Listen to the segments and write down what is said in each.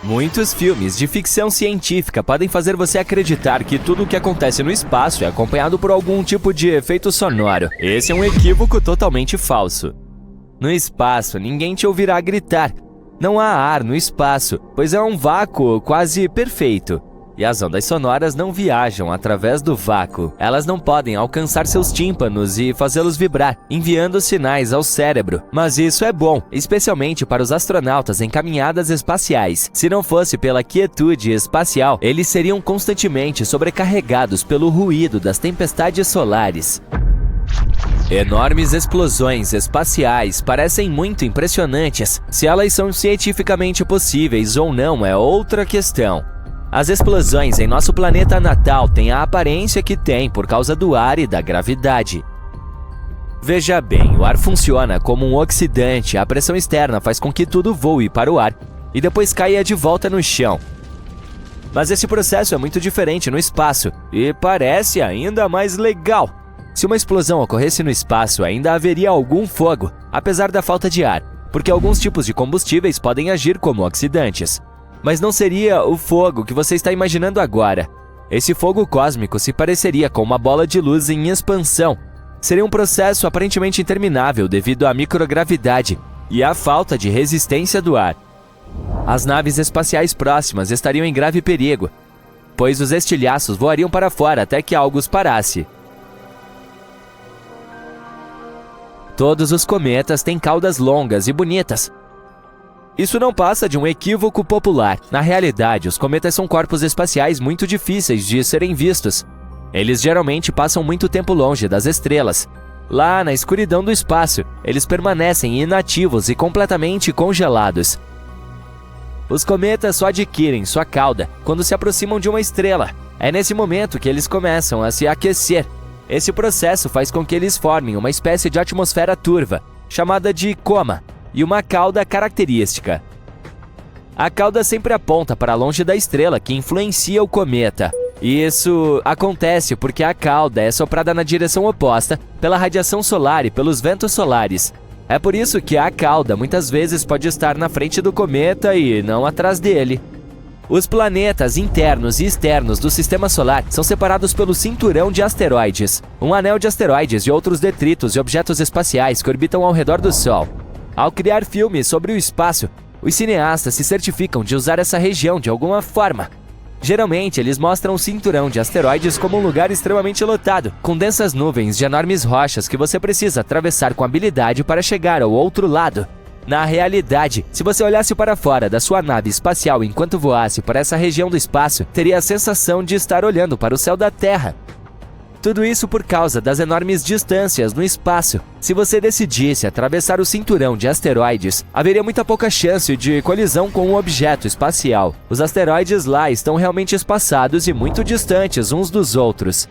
Muitos filmes de ficção científica podem fazer você acreditar que tudo o que acontece no espaço é acompanhado por algum tipo de efeito sonoro. Esse é um equívoco totalmente falso. No espaço, ninguém te ouvirá gritar. Não há ar no espaço, pois é um vácuo quase perfeito. E as ondas sonoras não viajam através do vácuo. Elas não podem alcançar seus tímpanos e fazê-los vibrar, enviando sinais ao cérebro. Mas isso é bom, especialmente para os astronautas em caminhadas espaciais. Se não fosse pela quietude espacial, eles seriam constantemente sobrecarregados pelo ruído das tempestades solares. Enormes explosões espaciais parecem muito impressionantes. Se elas são cientificamente possíveis ou não é outra questão. As explosões em nosso planeta natal têm a aparência que têm por causa do ar e da gravidade. Veja bem, o ar funciona como um oxidante. A pressão externa faz com que tudo voe para o ar e depois caia de volta no chão. Mas esse processo é muito diferente no espaço e parece ainda mais legal. Se uma explosão ocorresse no espaço, ainda haveria algum fogo, apesar da falta de ar, porque alguns tipos de combustíveis podem agir como oxidantes. Mas não seria o fogo que você está imaginando agora. Esse fogo cósmico se pareceria com uma bola de luz em expansão. Seria um processo aparentemente interminável devido à microgravidade e à falta de resistência do ar. As naves espaciais próximas estariam em grave perigo, pois os estilhaços voariam para fora até que algo os parasse. Todos os cometas têm caudas longas e bonitas. Isso não passa de um equívoco popular. Na realidade, os cometas são corpos espaciais muito difíceis de serem vistos. Eles geralmente passam muito tempo longe das estrelas. Lá, na escuridão do espaço, eles permanecem inativos e completamente congelados. Os cometas só adquirem sua cauda quando se aproximam de uma estrela. É nesse momento que eles começam a se aquecer. Esse processo faz com que eles formem uma espécie de atmosfera turva, chamada de coma, e uma cauda característica. A cauda sempre aponta para longe da estrela que influencia o cometa. Isso acontece porque a cauda é soprada na direção oposta pela radiação solar e pelos ventos solares. É por isso que a cauda muitas vezes pode estar na frente do cometa e não atrás dele. Os planetas internos e externos do Sistema Solar são separados pelo cinturão de asteroides, um anel de asteroides e outros detritos e objetos espaciais que orbitam ao redor do Sol. Ao criar filmes sobre o espaço, os cineastas se certificam de usar essa região de alguma forma. Geralmente, eles mostram o cinturão de asteroides como um lugar extremamente lotado, com densas nuvens de enormes rochas que você precisa atravessar com habilidade para chegar ao outro lado. Na realidade, se você olhasse para fora da sua nave espacial enquanto voasse para essa região do espaço, teria a sensação de estar olhando para o céu da Terra. Tudo isso por causa das enormes distâncias no espaço. Se você decidisse atravessar o cinturão de asteroides, haveria muita pouca chance de colisão com um objeto espacial. Os asteroides lá estão realmente espaçados e muito distantes uns dos outros.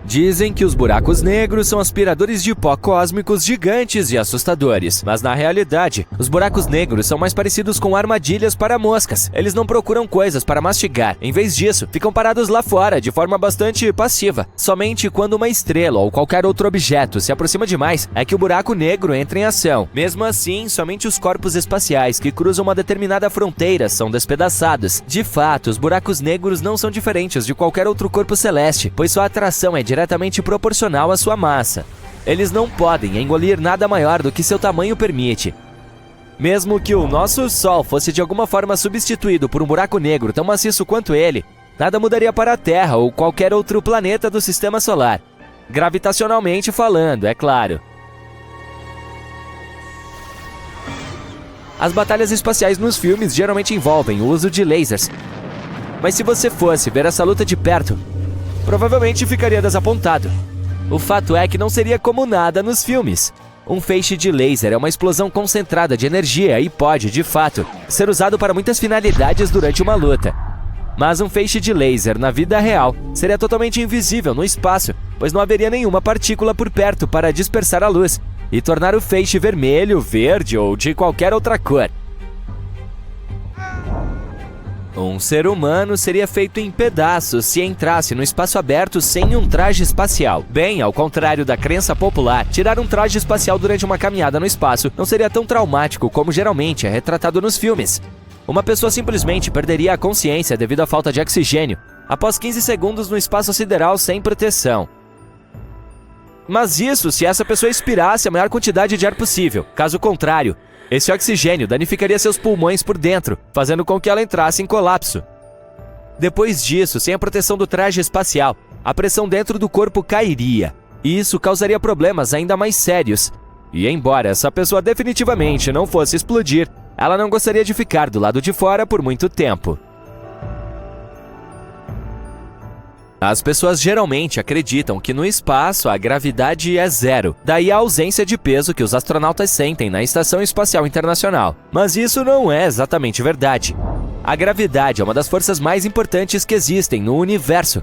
Dizem que os buracos negros são aspiradores de pó cósmicos gigantes e assustadores. Mas na realidade, os buracos negros são mais parecidos com armadilhas para moscas. Eles não procuram coisas para mastigar. Em vez disso, ficam parados lá fora de forma bastante passiva. Somente quando uma estrela ou qualquer outro objeto se aproxima demais é que o buraco negro entra em ação. Mesmo assim, somente os corpos espaciais que cruzam uma determinada fronteira são despedaçados. De fato, os buracos negros não são diferentes de qualquer outro corpo celeste, pois sua atração é diretamente proporcional à sua massa. Eles não podem engolir nada maior do que seu tamanho permite. Mesmo que o nosso Sol fosse de alguma forma substituído por um buraco negro tão maciço quanto ele, nada mudaria para a Terra ou qualquer outro planeta do Sistema Solar. Gravitacionalmente falando, é claro. As batalhas espaciais nos filmes geralmente envolvem o uso de lasers. Mas se você fosse ver essa luta de perto, provavelmente ficaria desapontado. O fato é que não seria como nada nos filmes. Um feixe de laser é uma explosão concentrada de energia e pode, de fato, ser usado para muitas finalidades durante uma luta. Mas um feixe de laser na vida real seria totalmente invisível no espaço, pois não haveria nenhuma partícula por perto para dispersar a luz e tornar o feixe vermelho, verde ou de qualquer outra cor. Um ser humano seria feito em pedaços se entrasse no espaço aberto sem um traje espacial. Bem, ao contrário da crença popular, tirar um traje espacial durante uma caminhada no espaço não seria tão traumático como geralmente é retratado nos filmes. Uma pessoa simplesmente perderia a consciência devido à falta de oxigênio após 15 segundos no espaço sideral sem proteção. Mas isso se essa pessoa expirasse a maior quantidade de ar possível. Caso contrário, esse oxigênio danificaria seus pulmões por dentro, fazendo com que ela entrasse em colapso. Depois disso, sem a proteção do traje espacial, a pressão dentro do corpo cairia, e isso causaria problemas ainda mais sérios. E embora essa pessoa definitivamente não fosse explodir, ela não gostaria de ficar do lado de fora por muito tempo. As pessoas geralmente acreditam que no espaço a gravidade é zero, daí a ausência de peso que os astronautas sentem na Estação Espacial Internacional. Mas isso não é exatamente verdade. A gravidade é uma das forças mais importantes que existem no universo.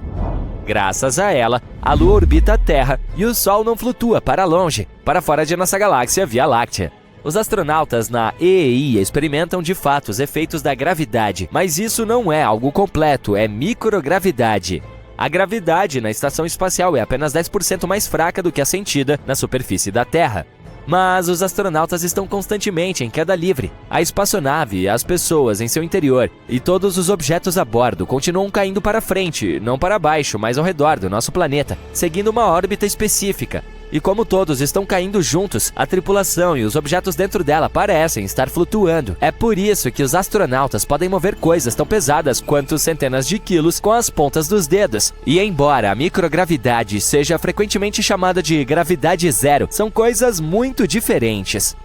Graças a ela, a Lua orbita a Terra e o Sol não flutua para longe, para fora de nossa galáxia Via Láctea. Os astronautas na EEI experimentam de fato os efeitos da gravidade, mas isso não é algo completo, é microgravidade. A gravidade na estação espacial é apenas 10% mais fraca do que a sentida na superfície da Terra. Mas os astronautas estão constantemente em queda livre. A espaçonave, as pessoas em seu interior e todos os objetos a bordo continuam caindo para frente, não para baixo, mas ao redor do nosso planeta, seguindo uma órbita específica. E como todos estão caindo juntos, a tripulação e os objetos dentro dela parecem estar flutuando. É por isso que os astronautas podem mover coisas tão pesadas quanto centenas de quilos com as pontas dos dedos. E embora a microgravidade seja frequentemente chamada de gravidade zero, são coisas muito diferentes.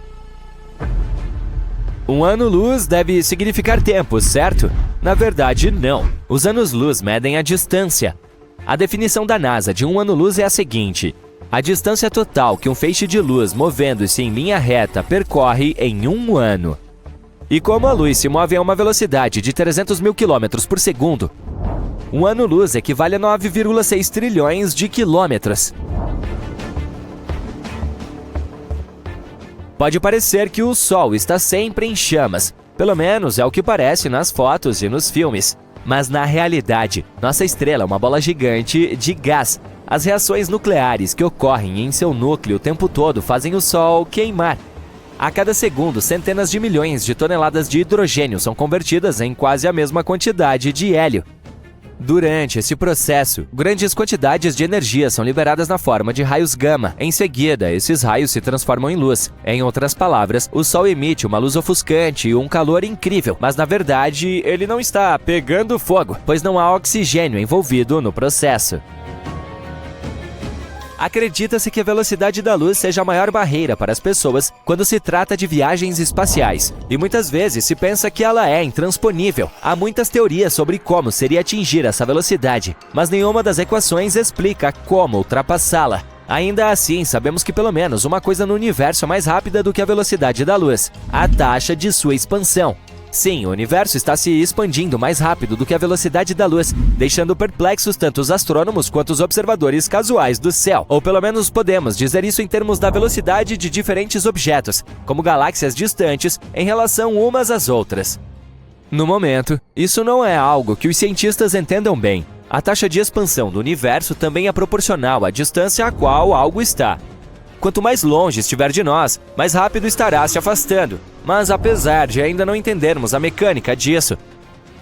Um ano-luz deve significar tempo, certo? Na verdade, não. Os anos-luz medem a distância. A definição da NASA de um ano-luz é a seguinte: a distância total que um feixe de luz movendo-se em linha reta percorre em um ano. E como a luz se move a uma velocidade de 300 mil km por segundo, um ano-luz equivale a 9,6 trilhões de quilômetros. Pode parecer que o Sol está sempre em chamas, pelo menos é o que parece nas fotos e nos filmes. Mas na realidade, nossa estrela é uma bola gigante de gás. As reações nucleares que ocorrem em seu núcleo o tempo todo fazem o Sol queimar. A cada segundo, centenas de milhões de toneladas de hidrogênio são convertidas em quase a mesma quantidade de hélio. Durante esse processo, grandes quantidades de energia são liberadas na forma de raios gama. Em seguida, esses raios se transformam em luz. Em outras palavras, o Sol emite uma luz ofuscante e um calor incrível, mas na verdade ele não está pegando fogo, pois não há oxigênio envolvido no processo. Acredita-se que a velocidade da luz seja a maior barreira para as pessoas quando se trata de viagens espaciais, e muitas vezes se pensa que ela é intransponível. Há muitas teorias sobre como seria atingir essa velocidade, mas nenhuma das equações explica como ultrapassá-la. Ainda assim, sabemos que pelo menos uma coisa no universo é mais rápida do que a velocidade da luz: a taxa de sua expansão. Sim, o universo está se expandindo mais rápido do que a velocidade da luz, deixando perplexos tanto os astrônomos quanto os observadores casuais do céu. Ou pelo menos podemos dizer isso em termos da velocidade de diferentes objetos, como galáxias distantes, em relação umas às outras. No momento, isso não é algo que os cientistas entendam bem. A taxa de expansão do universo também é proporcional à distância a qual algo está. Quanto mais longe estiver de nós, mais rápido estará se afastando. Mas apesar de ainda não entendermos a mecânica disso,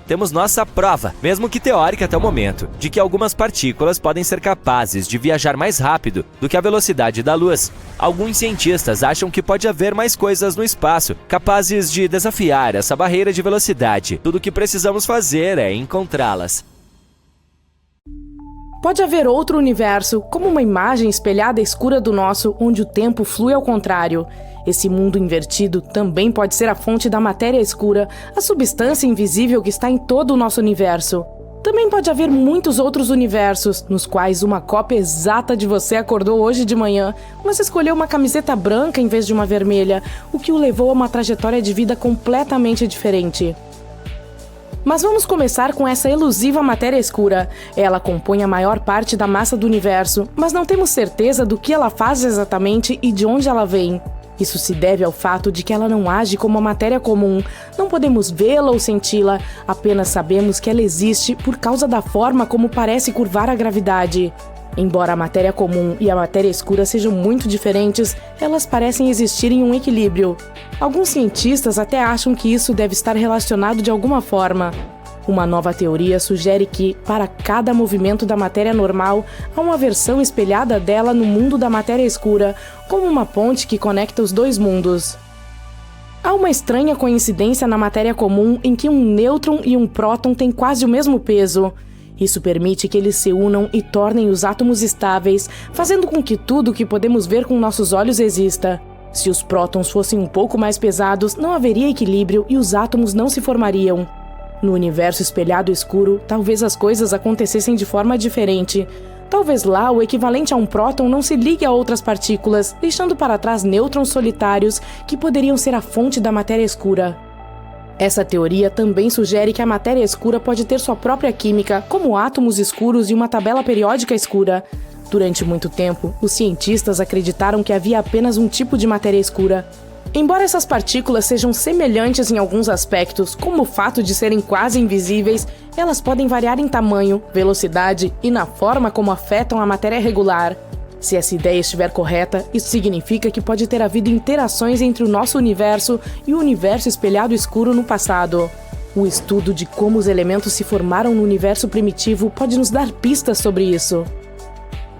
temos nossa prova, mesmo que teórica até o momento, de que algumas partículas podem ser capazes de viajar mais rápido do que a velocidade da luz. Alguns cientistas acham que pode haver mais coisas no espaço, capazes de desafiar essa barreira de velocidade. Tudo o que precisamos fazer é encontrá-las. Pode haver outro universo, como uma imagem espelhada escura do nosso, onde o tempo flui ao contrário. Esse mundo invertido também pode ser a fonte da matéria escura, a substância invisível que está em todo o nosso universo. Também pode haver muitos outros universos, nos quais uma cópia exata de você acordou hoje de manhã, mas escolheu uma camiseta branca em vez de uma vermelha, o que o levou a uma trajetória de vida completamente diferente. Mas vamos começar com essa elusiva matéria escura. Ela compõe a maior parte da massa do universo, mas não temos certeza do que ela faz exatamente e de onde ela vem. Isso se deve ao fato de que ela não age como a matéria comum. Não podemos vê-la ou senti-la, apenas sabemos que ela existe por causa da forma como parece curvar a gravidade. Embora a matéria comum e a matéria escura sejam muito diferentes, elas parecem existir em um equilíbrio. Alguns cientistas até acham que isso deve estar relacionado de alguma forma. Uma nova teoria sugere que, para cada movimento da matéria normal, há uma versão espelhada dela no mundo da matéria escura, como uma ponte que conecta os dois mundos. Há uma estranha coincidência na matéria comum em que um nêutron e um próton têm quase o mesmo peso. Isso permite que eles se unam e tornem os átomos estáveis, fazendo com que tudo o que podemos ver com nossos olhos exista. Se os prótons fossem um pouco mais pesados, não haveria equilíbrio e os átomos não se formariam. No universo espelhado escuro, talvez as coisas acontecessem de forma diferente. Talvez lá o equivalente a um próton não se ligue a outras partículas, deixando para trás nêutrons solitários que poderiam ser a fonte da matéria escura. Essa teoria também sugere que a matéria escura pode ter sua própria química, como átomos escuros e uma tabela periódica escura. Durante muito tempo, os cientistas acreditaram que havia apenas um tipo de matéria escura. Embora essas partículas sejam semelhantes em alguns aspectos, como o fato de serem quase invisíveis, elas podem variar em tamanho, velocidade e na forma como afetam a matéria regular. Se essa ideia estiver correta, isso significa que pode ter havido interações entre o nosso universo e o universo espelhado escuro no passado. O estudo de como os elementos se formaram no universo primitivo pode nos dar pistas sobre isso.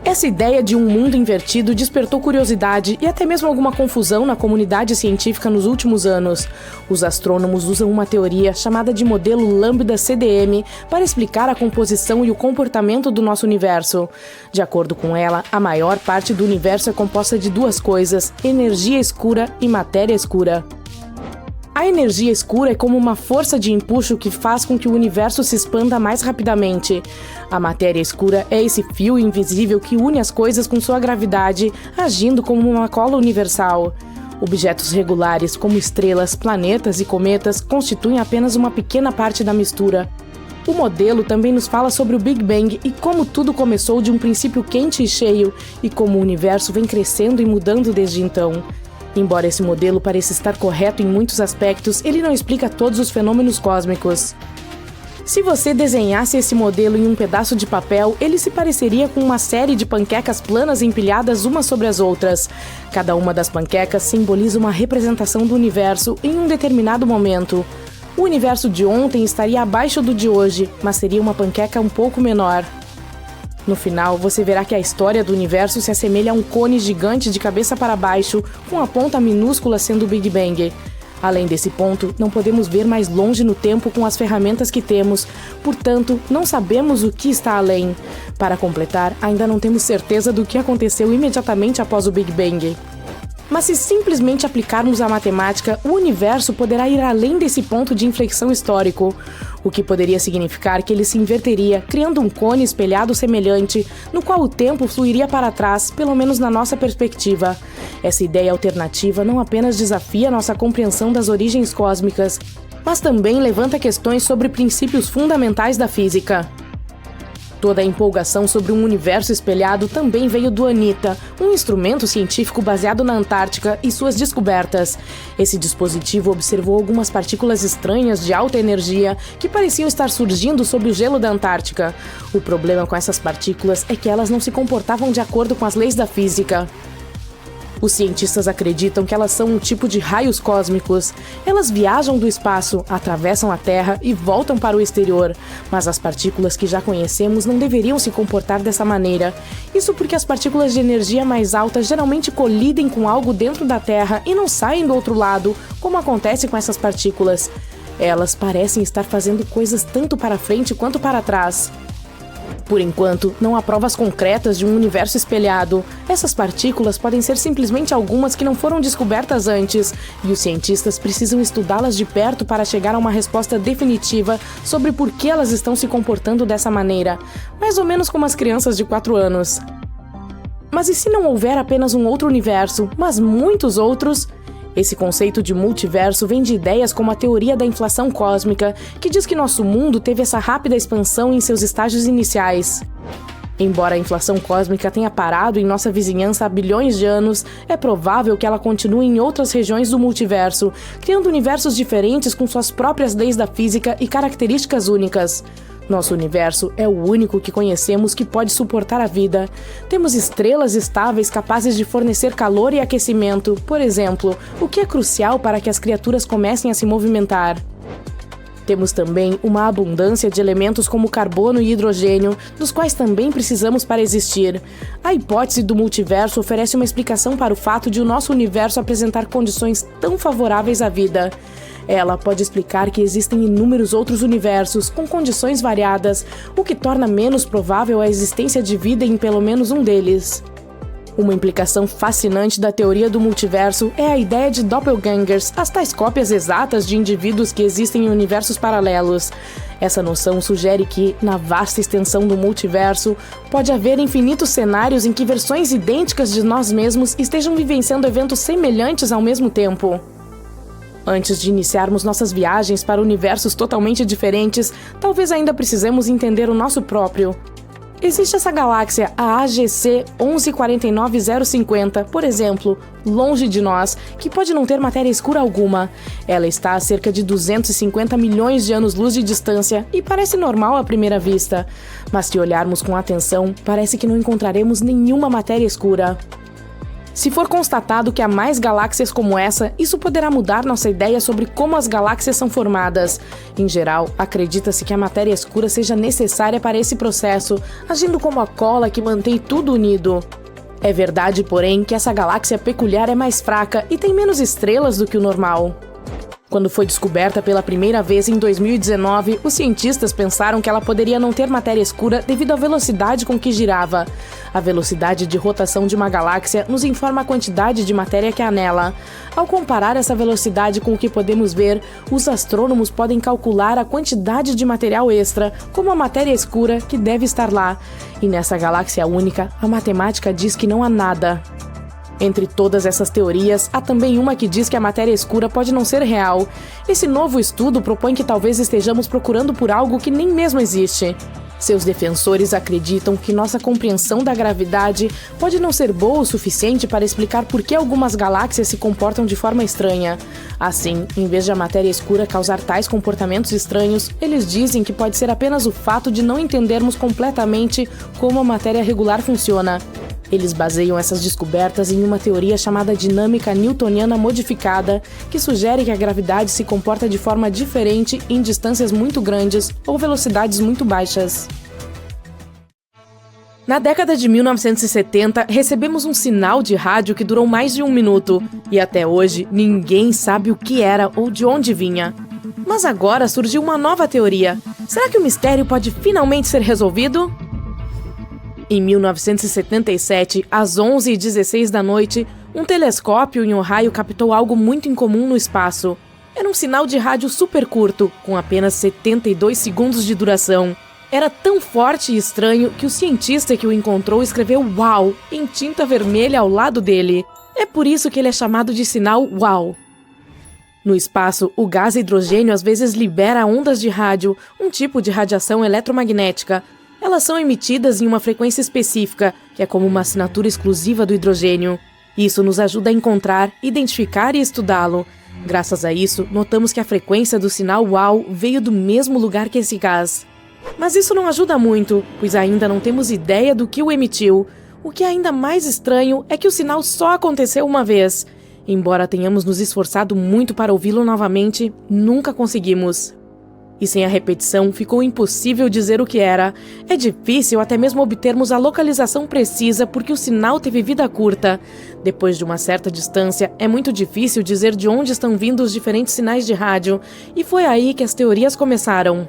Essa ideia de um mundo invertido despertou curiosidade e até mesmo alguma confusão na comunidade científica nos últimos anos. Os astrônomos usam uma teoria chamada de modelo Lambda-CDM para explicar a composição e o comportamento do nosso universo. De acordo com ela, a maior parte do universo é composta de duas coisas: energia escura e matéria escura. A energia escura é como uma força de empuxo que faz com que o universo se expanda mais rapidamente. A matéria escura é esse fio invisível que une as coisas com sua gravidade, agindo como uma cola universal. Objetos regulares, como estrelas, planetas e cometas, constituem apenas uma pequena parte da mistura. O modelo também nos fala sobre o Big Bang e como tudo começou de um princípio quente e cheio, e como o universo vem crescendo e mudando desde então. Embora esse modelo pareça estar correto em muitos aspectos, ele não explica todos os fenômenos cósmicos. Se você desenhasse esse modelo em um pedaço de papel, ele se pareceria com uma série de panquecas planas empilhadas umas sobre as outras. Cada uma das panquecas simboliza uma representação do universo em um determinado momento. O universo de ontem estaria abaixo do de hoje, mas seria uma panqueca um pouco menor. No final, você verá que a história do universo se assemelha a um cone gigante de cabeça para baixo, com a ponta minúscula sendo o Big Bang. Além desse ponto, não podemos ver mais longe no tempo com as ferramentas que temos, portanto, não sabemos o que está além. Para completar, ainda não temos certeza do que aconteceu imediatamente após o Big Bang. Mas se simplesmente aplicarmos a matemática, o universo poderá ir além desse ponto de inflexão histórico, o que poderia significar que ele se inverteria, criando um cone espelhado semelhante, no qual o tempo fluiria para trás, pelo menos na nossa perspectiva. Essa ideia alternativa não apenas desafia nossa compreensão das origens cósmicas, mas também levanta questões sobre princípios fundamentais da física. Toda a empolgação sobre um universo espelhado também veio do ANITA, um instrumento científico baseado na Antártica e suas descobertas. Esse dispositivo observou algumas partículas estranhas de alta energia que pareciam estar surgindo sob o gelo da Antártica. O problema com essas partículas é que elas não se comportavam de acordo com as leis da física. Os cientistas acreditam que elas são um tipo de raios cósmicos. Elas viajam do espaço, atravessam a Terra e voltam para o exterior. Mas as partículas que já conhecemos não deveriam se comportar dessa maneira. Isso porque as partículas de energia mais alta geralmente colidem com algo dentro da Terra e não saem do outro lado, como acontece com essas partículas. Elas parecem estar fazendo coisas tanto para frente quanto para trás. Por enquanto, não há provas concretas de um universo espelhado. Essas partículas podem ser simplesmente algumas que não foram descobertas antes, e os cientistas precisam estudá-las de perto para chegar a uma resposta definitiva sobre por que elas estão se comportando dessa maneira, mais ou menos como as crianças de 4 anos. Mas e se não houver apenas um outro universo, mas muitos outros? Esse conceito de multiverso vem de ideias como a teoria da inflação cósmica, que diz que nosso mundo teve essa rápida expansão em seus estágios iniciais. Embora a inflação cósmica tenha parado em nossa vizinhança há bilhões de anos, é provável que ela continue em outras regiões do multiverso, criando universos diferentes com suas próprias leis da física e características únicas. Nosso universo é o único que conhecemos que pode suportar a vida. Temos estrelas estáveis capazes de fornecer calor e aquecimento, por exemplo, o que é crucial para que as criaturas comecem a se movimentar. Temos também uma abundância de elementos como carbono e hidrogênio, dos quais também precisamos para existir. A hipótese do multiverso oferece uma explicação para o fato de o nosso universo apresentar condições tão favoráveis à vida. Ela pode explicar que existem inúmeros outros universos com condições variadas, o que torna menos provável a existência de vida em pelo menos um deles. Uma implicação fascinante da teoria do multiverso é a ideia de doppelgangers, as tais cópias exatas de indivíduos que existem em universos paralelos. Essa noção sugere que, na vasta extensão do multiverso, pode haver infinitos cenários em que versões idênticas de nós mesmos estejam vivenciando eventos semelhantes ao mesmo tempo. Antes de iniciarmos nossas viagens para universos totalmente diferentes, talvez ainda precisemos entender o nosso próprio. Existe essa galáxia, a AGC 1149050, por exemplo, longe de nós, que pode não ter matéria escura alguma. Ela está a cerca de 250 milhões de anos-luz de distância e parece normal à primeira vista. Mas se olharmos com atenção, parece que não encontraremos nenhuma matéria escura. Se for constatado que há mais galáxias como essa, isso poderá mudar nossa ideia sobre como as galáxias são formadas. Em geral, acredita-se que a matéria escura seja necessária para esse processo, agindo como a cola que mantém tudo unido. É verdade, porém, que essa galáxia peculiar é mais fraca e tem menos estrelas do que o normal. Quando foi descoberta pela primeira vez em 2019, os cientistas pensaram que ela poderia não ter matéria escura devido à velocidade com que girava. A velocidade de rotação de uma galáxia nos informa a quantidade de matéria que há nela. Ao comparar essa velocidade com o que podemos ver, os astrônomos podem calcular a quantidade de material extra, como a matéria escura, que deve estar lá. E nessa galáxia única, a matemática diz que não há nada. Entre todas essas teorias, há também uma que diz que a matéria escura pode não ser real. Esse novo estudo propõe que talvez estejamos procurando por algo que nem mesmo existe. Seus defensores acreditam que nossa compreensão da gravidade pode não ser boa o suficiente para explicar por que algumas galáxias se comportam de forma estranha. Assim, em vez de a matéria escura causar tais comportamentos estranhos, eles dizem que pode ser apenas o fato de não entendermos completamente como a matéria regular funciona. Eles baseiam essas descobertas em uma teoria chamada dinâmica newtoniana modificada, que sugere que a gravidade se comporta de forma diferente em distâncias muito grandes ou velocidades muito baixas. Na década de 1970, recebemos um sinal de rádio que durou mais de 1 minuto, e até hoje ninguém sabe o que era ou de onde vinha. Mas agora surgiu uma nova teoria. Será que o mistério pode finalmente ser resolvido? Em 1977, às 11h16 da noite, um telescópio em Ohio captou algo muito incomum no espaço. Era um sinal de rádio super curto, com apenas 72 segundos de duração. Era tão forte e estranho que o cientista que o encontrou escreveu "Uau" em tinta vermelha ao lado dele. É por isso que ele é chamado de sinal Uau. No espaço, o gás hidrogênio às vezes libera ondas de rádio, um tipo de radiação eletromagnética. Elas são emitidas em uma frequência específica, que é como uma assinatura exclusiva do hidrogênio. Isso nos ajuda a encontrar, identificar e estudá-lo. Graças a isso, notamos que a frequência do sinal Uau veio do mesmo lugar que esse gás. Mas isso não ajuda muito, pois ainda não temos ideia do que o emitiu. O que é ainda mais estranho é que o sinal só aconteceu uma vez. Embora tenhamos nos esforçado muito para ouvi-lo novamente, nunca conseguimos. E sem a repetição, ficou impossível dizer o que era. É difícil até mesmo obtermos a localização precisa porque o sinal teve vida curta. Depois de uma certa distância, é muito difícil dizer de onde estão vindo os diferentes sinais de rádio, e foi aí que as teorias começaram.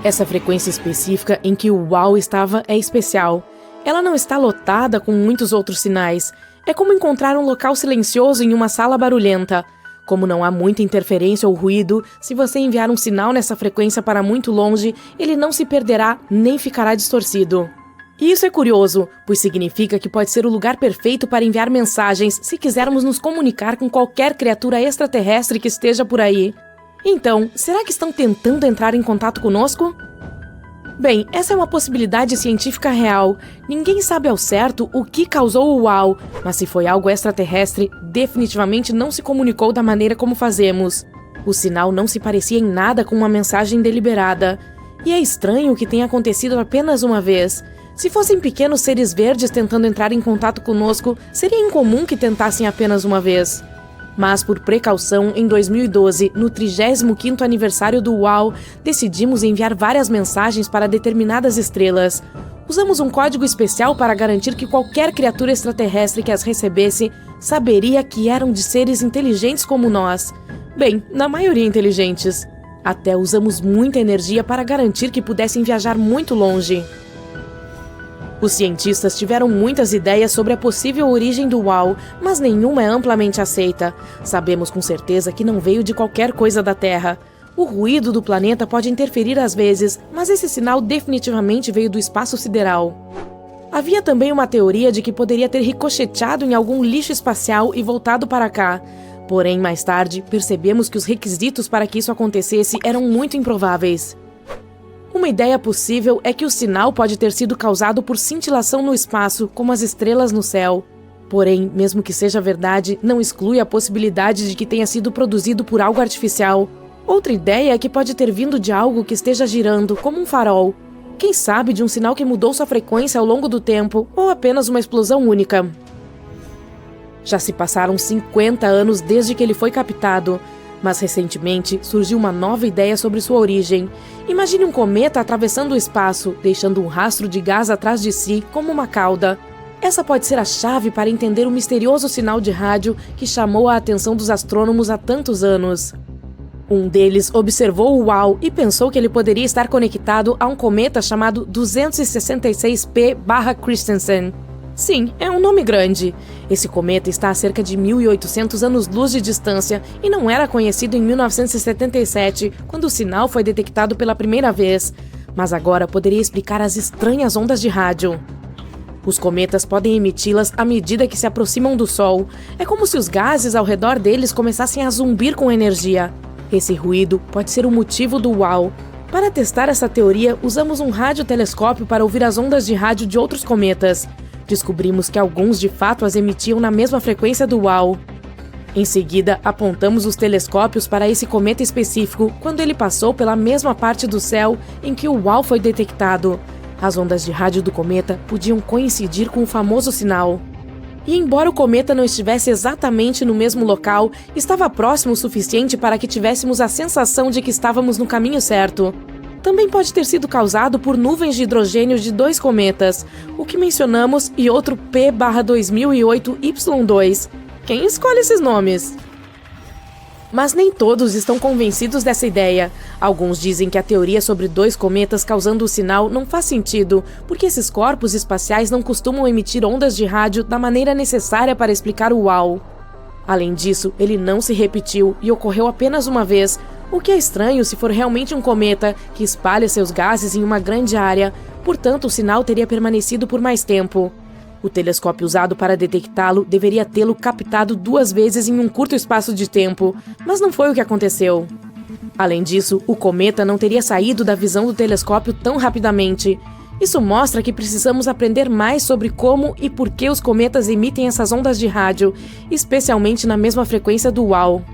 Essa frequência específica em que o Uau estava é especial. Ela não está lotada com muitos outros sinais. É como encontrar um local silencioso em uma sala barulhenta. Como não há muita interferência ou ruído, se você enviar um sinal nessa frequência para muito longe, ele não se perderá nem ficará distorcido. E isso é curioso, pois significa que pode ser o lugar perfeito para enviar mensagens se quisermos nos comunicar com qualquer criatura extraterrestre que esteja por aí. Então, será que estão tentando entrar em contato conosco? Bem, essa é uma possibilidade científica real. Ninguém sabe ao certo o que causou o Uau, mas se foi algo extraterrestre, definitivamente não se comunicou da maneira como fazemos. O sinal não se parecia em nada com uma mensagem deliberada. E é estranho que tenha acontecido apenas uma vez. Se fossem pequenos seres verdes tentando entrar em contato conosco, seria incomum que tentassem apenas uma vez. Mas, por precaução, em 2012, no 35º aniversário do UAU, decidimos enviar várias mensagens para determinadas estrelas. Usamos um código especial para garantir que qualquer criatura extraterrestre que as recebesse saberia que eram de seres inteligentes como nós. Bem, na maioria inteligentes. Até usamos muita energia para garantir que pudessem viajar muito longe. Os cientistas tiveram muitas ideias sobre a possível origem do UAU, mas nenhuma é amplamente aceita. Sabemos com certeza que não veio de qualquer coisa da Terra. O ruído do planeta pode interferir às vezes, mas esse sinal definitivamente veio do espaço sideral. Havia também uma teoria de que poderia ter ricocheteado em algum lixo espacial e voltado para cá. Porém, mais tarde, percebemos que os requisitos para que isso acontecesse eram muito improváveis. Uma ideia possível é que o sinal pode ter sido causado por cintilação no espaço, como as estrelas no céu. Porém, mesmo que seja verdade, não exclui a possibilidade de que tenha sido produzido por algo artificial. Outra ideia é que pode ter vindo de algo que esteja girando, como um farol. Quem sabe de um sinal que mudou sua frequência ao longo do tempo, ou apenas uma explosão única. Já se passaram 50 anos desde que ele foi captado. Mas recentemente surgiu uma nova ideia sobre sua origem. Imagine um cometa atravessando o espaço, deixando um rastro de gás atrás de si como uma cauda. Essa pode ser a chave para entender o misterioso sinal de rádio que chamou a atenção dos astrônomos há tantos anos. Um deles observou o UAU e pensou que ele poderia estar conectado a um cometa chamado 266P/Christensen. Sim, é um nome grande. Esse cometa está a cerca de 1.800 anos-luz de distância e não era conhecido em 1977, quando o sinal foi detectado pela primeira vez. Mas agora poderia explicar as estranhas ondas de rádio. Os cometas podem emiti-las à medida que se aproximam do Sol. É como se os gases ao redor deles começassem a zumbir com energia. Esse ruído pode ser o motivo do UAU. Para testar essa teoria, usamos um radiotelescópio para ouvir as ondas de rádio de outros cometas. Descobrimos que alguns de fato as emitiam na mesma frequência do UAU. Em seguida, apontamos os telescópios para esse cometa específico quando ele passou pela mesma parte do céu em que o UAU foi detectado. As ondas de rádio do cometa podiam coincidir com o famoso sinal. E embora o cometa não estivesse exatamente no mesmo local, estava próximo o suficiente para que tivéssemos a sensação de que estávamos no caminho certo. Também pode ter sido causado por nuvens de hidrogênio de dois cometas, o que mencionamos, e outro P/2008Y2. Quem escolhe esses nomes? Mas nem todos estão convencidos dessa ideia. Alguns dizem que a teoria sobre dois cometas causando o sinal não faz sentido, porque esses corpos espaciais não costumam emitir ondas de rádio da maneira necessária para explicar o UAU. Além disso, ele não se repetiu e ocorreu apenas uma vez, o que é estranho se for realmente um cometa que espalha seus gases em uma grande área, portanto o sinal teria permanecido por mais tempo. O telescópio usado para detectá-lo deveria tê-lo captado 2 vezes em um curto espaço de tempo, mas não foi o que aconteceu. Além disso, o cometa não teria saído da visão do telescópio tão rapidamente. Isso mostra que precisamos aprender mais sobre como e por que os cometas emitem essas ondas de rádio, especialmente na mesma frequência do UAU.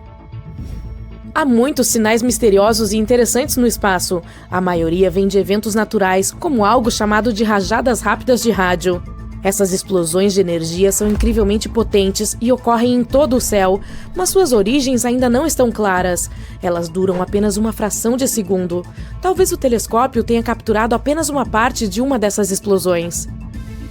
Há muitos sinais misteriosos e interessantes no espaço. A maioria vem de eventos naturais, como algo chamado de rajadas rápidas de rádio. Essas explosões de energia são incrivelmente potentes e ocorrem em todo o céu, mas suas origens ainda não estão claras. Elas duram apenas uma fração de segundo. Talvez o telescópio tenha capturado apenas uma parte de uma dessas explosões.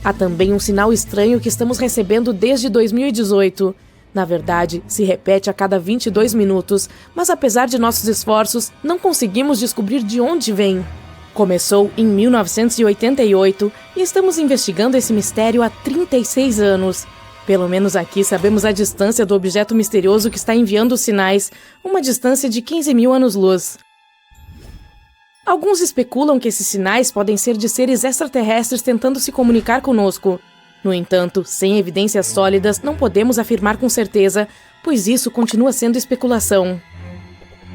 Há também um sinal estranho que estamos recebendo desde 2018. Na verdade, se repete a cada 22 minutos, mas apesar de nossos esforços, não conseguimos descobrir de onde vem. Começou em 1988 e estamos investigando esse mistério há 36 anos. Pelo menos aqui sabemos a distância do objeto misterioso que está enviando os sinais, uma distância de 15.000 anos-luz. Alguns especulam que esses sinais podem ser de seres extraterrestres tentando se comunicar conosco. No entanto, sem evidências sólidas, não podemos afirmar com certeza, pois isso continua sendo especulação.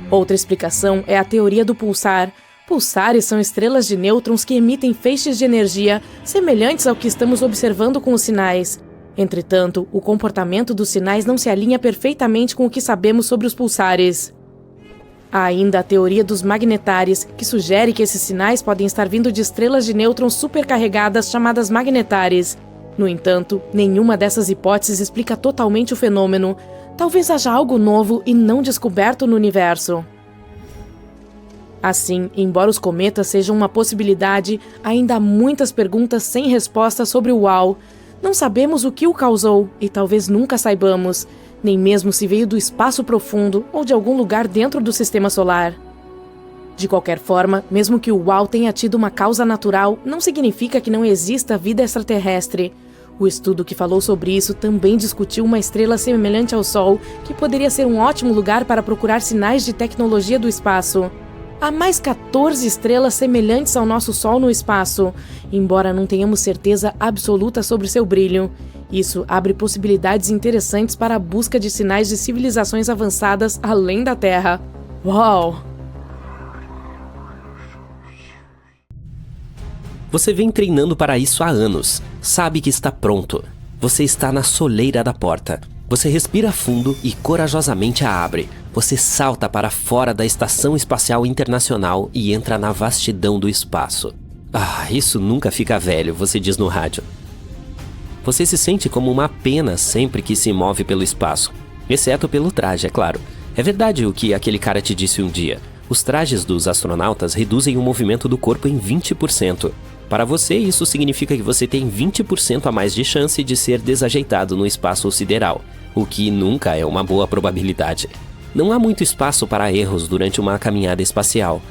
Outra explicação é a teoria do pulsar. Pulsares são estrelas de nêutrons que emitem feixes de energia semelhantes ao que estamos observando com os sinais. Entretanto, o comportamento dos sinais não se alinha perfeitamente com o que sabemos sobre os pulsares. Há ainda a teoria dos magnetares, que sugere que esses sinais podem estar vindo de estrelas de nêutrons supercarregadas chamadas magnetares. No entanto, nenhuma dessas hipóteses explica totalmente o fenômeno. Talvez haja algo novo e não descoberto no universo. Assim, embora os cometas sejam uma possibilidade, ainda há muitas perguntas sem resposta sobre o UAU. Não sabemos o que o causou e talvez nunca saibamos, nem mesmo se veio do espaço profundo ou de algum lugar dentro do sistema solar. De qualquer forma, mesmo que o UAU tenha tido uma causa natural, não significa que não exista vida extraterrestre. O estudo que falou sobre isso também discutiu uma estrela semelhante ao Sol, que poderia ser um ótimo lugar para procurar sinais de tecnologia do espaço. Há mais 14 estrelas semelhantes ao nosso Sol no espaço, embora não tenhamos certeza absoluta sobre seu brilho. Isso abre possibilidades interessantes para a busca de sinais de civilizações avançadas além da Terra. Uau! Você vem treinando para isso há anos. Sabe que está pronto. Você está na soleira da porta. Você respira fundo e corajosamente a abre. Você salta para fora da Estação Espacial Internacional e entra na vastidão do espaço. Ah, isso nunca fica velho, você diz no rádio. Você se sente como uma pena sempre que se move pelo espaço. Exceto pelo traje, é claro. É verdade o que aquele cara te disse um dia. Os trajes dos astronautas reduzem o movimento do corpo em 20%. Para você, isso significa que você tem 20% a mais de chance de ser desajeitado no espaço sideral, o que nunca é uma boa probabilidade. Não há muito espaço para erros durante uma caminhada espacial.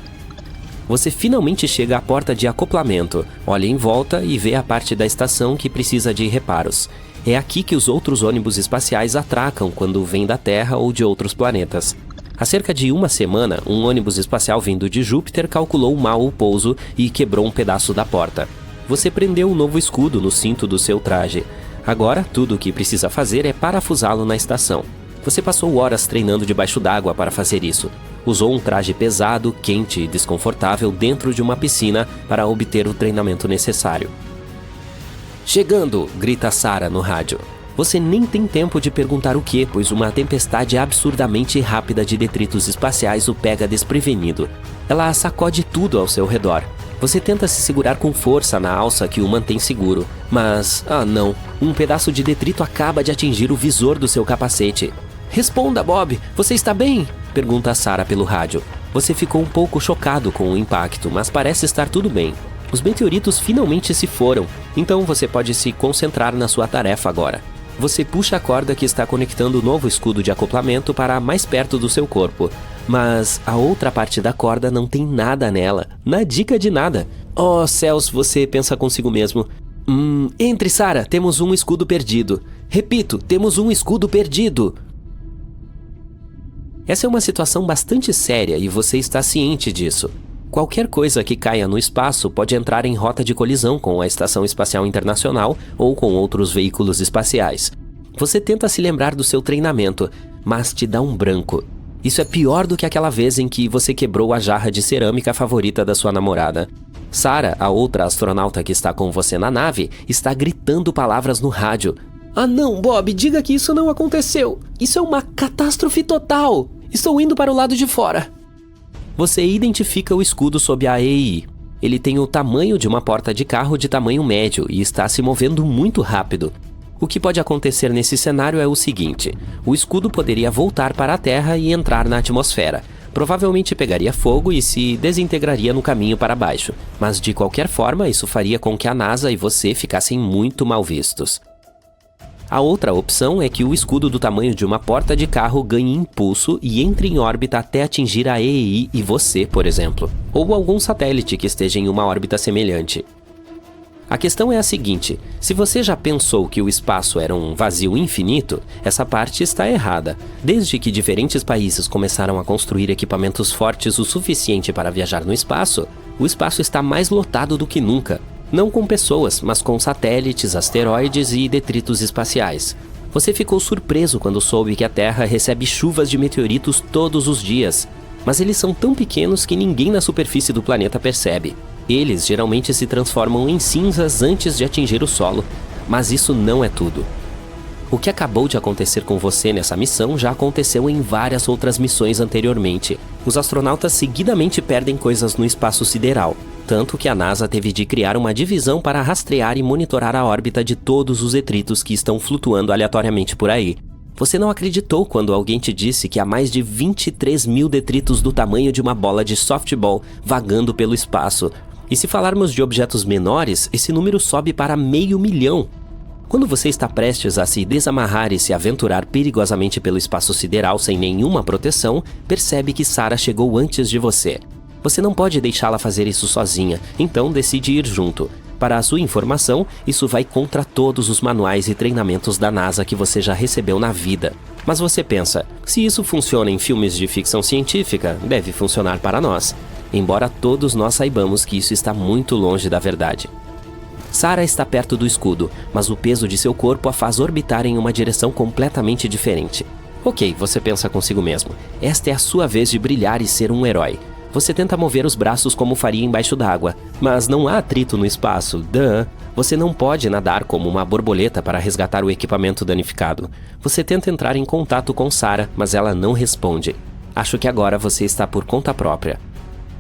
Você finalmente chega à porta de acoplamento, olha em volta e vê a parte da estação que precisa de reparos. É aqui que os outros ônibus espaciais atracam quando vêm da Terra ou de outros planetas. Há cerca de uma semana, um ônibus espacial vindo de Júpiter calculou mal o pouso e quebrou um pedaço da porta. Você prendeu um novo escudo no cinto do seu traje. Agora, tudo o que precisa fazer é parafusá-lo na estação. Você passou horas treinando debaixo d'água para fazer isso. Usou um traje pesado, quente e desconfortável dentro de uma piscina para obter o treinamento necessário. "Chegando!" grita Sarah no rádio. Você nem tem tempo de perguntar o que, pois uma tempestade absurdamente rápida de detritos espaciais o pega desprevenido. Ela sacode tudo ao seu redor. Você tenta se segurar com força na alça que o mantém seguro, mas, não, um pedaço de detrito acaba de atingir o visor do seu capacete. "Responda, Bob, você está bem?" pergunta Sarah pelo rádio. Você ficou um pouco chocado com o impacto, mas parece estar tudo bem. Os meteoritos finalmente se foram, então você pode se concentrar na sua tarefa agora. Você puxa a corda que está conectando o novo escudo de acoplamento para mais perto do seu corpo. Mas a outra parte da corda não tem nada nela. Nadica de nada. Oh, céus, você pensa consigo mesmo. Entre, Sarah, temos um escudo perdido. Repito, temos um escudo perdido. Essa é uma situação bastante séria e você está ciente disso. Qualquer coisa que caia no espaço pode entrar em rota de colisão com a Estação Espacial Internacional ou com outros veículos espaciais. Você tenta se lembrar do seu treinamento, mas te dá um branco. Isso é pior do que aquela vez em que você quebrou a jarra de cerâmica favorita da sua namorada. Sarah, a outra astronauta que está com você na nave, está gritando palavras no rádio. "Ah não, Bob, diga que isso não aconteceu. Isso é uma catástrofe total. Estou indo para o lado de fora." Você identifica o escudo sob a EI. Ele tem o tamanho de uma porta de carro de tamanho médio e está se movendo muito rápido. O que pode acontecer nesse cenário é o seguinte: o escudo poderia voltar para a Terra e entrar na atmosfera. Provavelmente pegaria fogo e se desintegraria no caminho para baixo. Mas de qualquer forma, isso faria com que a NASA e você ficassem muito mal vistos. A outra opção é que o escudo do tamanho de uma porta de carro ganhe impulso e entre em órbita até atingir a EI e você, por exemplo, ou algum satélite que esteja em uma órbita semelhante. A questão é a seguinte: se você já pensou que o espaço era um vazio infinito, essa parte está errada. Desde que diferentes países começaram a construir equipamentos fortes o suficiente para viajar no espaço, o espaço está mais lotado do que nunca. Não com pessoas, mas com satélites, asteroides e detritos espaciais. Você ficou surpreso quando soube que a Terra recebe chuvas de meteoritos todos os dias. Mas eles são tão pequenos que ninguém na superfície do planeta percebe. Eles geralmente se transformam em cinzas antes de atingir o solo. Mas isso não é tudo. O que acabou de acontecer com você nessa missão já aconteceu em várias outras missões anteriormente. Os astronautas seguidamente perdem coisas no espaço sideral, tanto que a NASA teve de criar uma divisão para rastrear e monitorar a órbita de todos os detritos que estão flutuando aleatoriamente por aí. Você não acreditou quando alguém te disse que há mais de 23 mil detritos do tamanho de uma bola de softball vagando pelo espaço. E se falarmos de objetos menores, esse número sobe para 500 mil. Quando você está prestes a se desamarrar e se aventurar perigosamente pelo espaço sideral sem nenhuma proteção, percebe que Sarah chegou antes de você. Você não pode deixá-la fazer isso sozinha, então decide ir junto. Para a sua informação, isso vai contra todos os manuais e treinamentos da NASA que você já recebeu na vida. Mas você pensa, se isso funciona em filmes de ficção científica, deve funcionar para nós. Embora todos nós saibamos que isso está muito longe da verdade. Sarah está perto do escudo, mas o peso de seu corpo a faz orbitar em uma direção completamente diferente. Ok, você pensa consigo mesmo. Esta é a sua vez de brilhar e ser um herói. Você tenta mover os braços como faria embaixo d'água, mas não há atrito no espaço. Você não pode nadar como uma borboleta para resgatar o equipamento danificado. Você tenta entrar em contato com Sarah, mas ela não responde. Acho que agora você está por conta própria.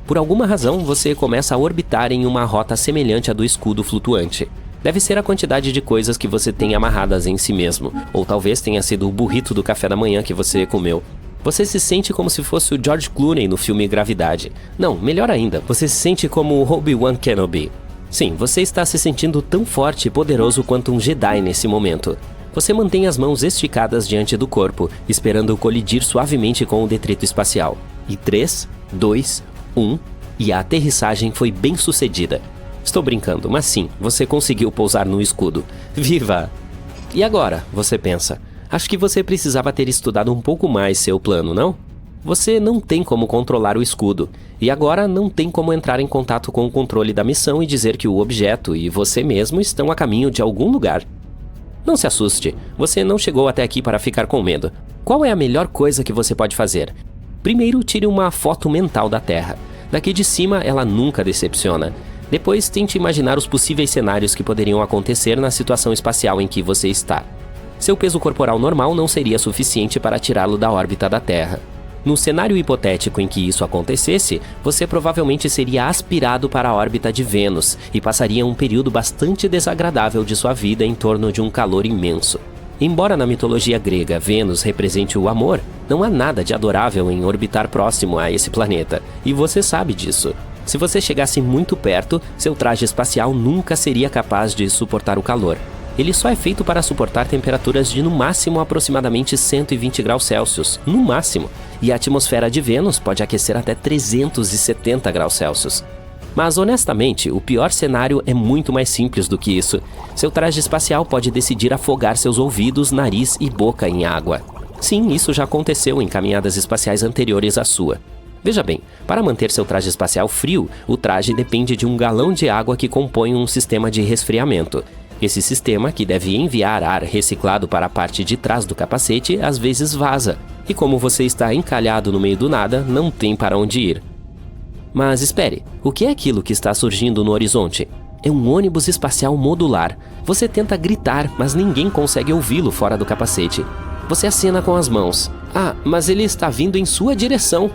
Por alguma razão, você começa a orbitar em uma rota semelhante à do escudo flutuante. Deve ser a quantidade de coisas que você tem amarradas em si mesmo, ou talvez tenha sido o burrito do café da manhã que você comeu. Você se sente como se fosse o George Clooney no filme Gravidade. Não, melhor ainda, você se sente como o Obi-Wan Kenobi. Sim, você está se sentindo tão forte e poderoso quanto um Jedi nesse momento. Você mantém as mãos esticadas diante do corpo, esperando colidir suavemente com o detrito espacial. E 3, 2, 1, e a aterrissagem foi bem sucedida. Estou brincando, mas sim, você conseguiu pousar no escudo. Viva! E agora, você pensa, acho que você precisava ter estudado um pouco mais seu plano, não? Você não tem como controlar o escudo, e agora não tem como entrar em contato com o controle da missão e dizer que o objeto e você mesmo estão a caminho de algum lugar. Não se assuste, você não chegou até aqui para ficar com medo. Qual é a melhor coisa que você pode fazer? Primeiro, tire uma foto mental da Terra. Daqui de cima, ela nunca decepciona. Depois, tente imaginar os possíveis cenários que poderiam acontecer na situação espacial em que você está. Seu peso corporal normal não seria suficiente para tirá-lo da órbita da Terra. No cenário hipotético em que isso acontecesse, você provavelmente seria aspirado para a órbita de Vênus e passaria um período bastante desagradável de sua vida em torno de um calor imenso. Embora na mitologia grega Vênus represente o amor, não há nada de adorável em orbitar próximo a esse planeta, e você sabe disso. Se você chegasse muito perto, seu traje espacial nunca seria capaz de suportar o calor. Ele só é feito para suportar temperaturas de no máximo aproximadamente 120 graus Celsius, no máximo, e a atmosfera de Vênus pode aquecer até 370 graus Celsius. Mas honestamente, o pior cenário é muito mais simples do que isso. Seu traje espacial pode decidir afogar seus ouvidos, nariz e boca em água. Sim, isso já aconteceu em caminhadas espaciais anteriores à sua. Veja bem, para manter seu traje espacial frio, o traje depende de um galão de água que compõe um sistema de resfriamento. Esse sistema, que deve enviar ar reciclado para a parte de trás do capacete, às vezes vaza. E como você está encalhado no meio do nada, não tem para onde ir. Mas espere, o que é aquilo que está surgindo no horizonte? É um ônibus espacial modular. Você tenta gritar, mas ninguém consegue ouvi-lo fora do capacete. Você acena com as mãos. Ah, mas ele está vindo em sua direção.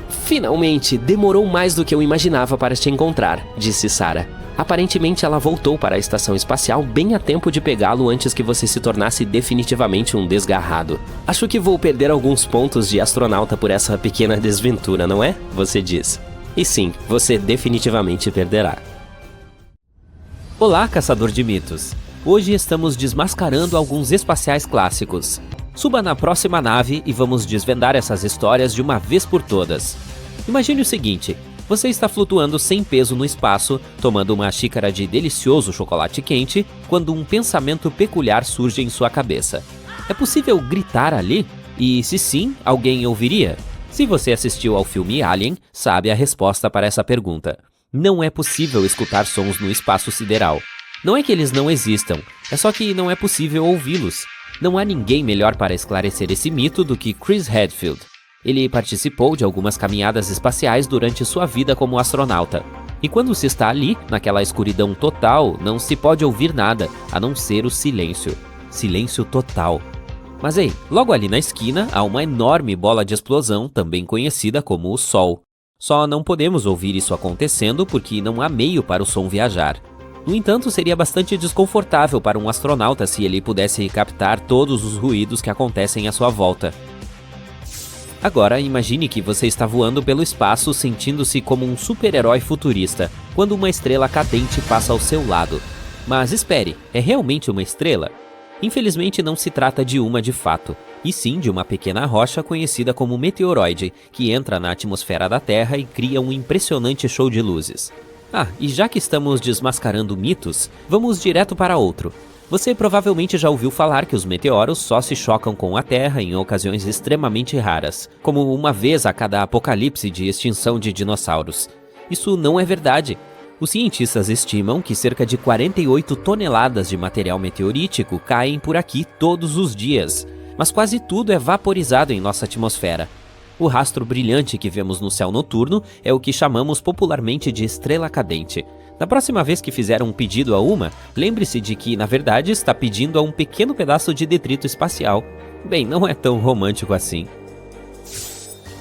Finalmente, demorou mais do que eu imaginava para te encontrar, disse Sarah. Aparentemente ela voltou para a estação espacial bem a tempo de pegá-lo antes que você se tornasse definitivamente um desgarrado. Acho que vou perder alguns pontos de astronauta por essa pequena desventura, não é? Você diz. E sim, você definitivamente perderá. Olá, caçador de mitos. Hoje estamos desmascarando alguns espaciais clássicos. Suba na próxima nave e vamos desvendar essas histórias de uma vez por todas. Imagine o seguinte: você está flutuando sem peso no espaço, tomando uma xícara de delicioso chocolate quente, quando um pensamento peculiar surge em sua cabeça. É possível gritar ali? E se sim, alguém ouviria? Se você assistiu ao filme Alien, sabe a resposta para essa pergunta. Não é possível escutar sons no espaço sideral. Não é que eles não existam, é só que não é possível ouvi-los. Não há ninguém melhor para esclarecer esse mito do que Chris Hadfield. Ele participou de algumas caminhadas espaciais durante sua vida como astronauta. E quando se está ali, naquela escuridão total, não se pode ouvir nada, a não ser o silêncio. silêncio total. Mas ei, logo ali na esquina há uma enorme bola de explosão, também conhecida como o Sol. Só não podemos ouvir isso acontecendo porque não há meio para o som viajar. No entanto, seria bastante desconfortável para um astronauta se ele pudesse captar todos os ruídos que acontecem à sua volta. Agora, imagine que você está voando pelo espaço sentindo-se como um super-herói futurista, quando uma estrela cadente passa ao seu lado. Mas espere, é realmente uma estrela? Infelizmente não se trata de uma de fato, e sim de uma pequena rocha conhecida como meteoroide, que entra na atmosfera da Terra e cria um impressionante show de luzes. E já que estamos desmascarando mitos, vamos direto para outro. Você provavelmente já ouviu falar que os meteoros só se chocam com a Terra em ocasiões extremamente raras, como uma vez a cada apocalipse de extinção de dinossauros. Isso não é verdade. Os cientistas estimam que cerca de 48 toneladas de material meteorítico caem por aqui todos os dias, mas quase tudo é vaporizado em nossa atmosfera. O rastro brilhante que vemos no céu noturno é o que chamamos popularmente de estrela cadente. Da próxima vez que fizer um pedido a uma, lembre-se de que, na verdade, está pedindo a um pequeno pedaço de detrito espacial. Bem, não é tão romântico assim.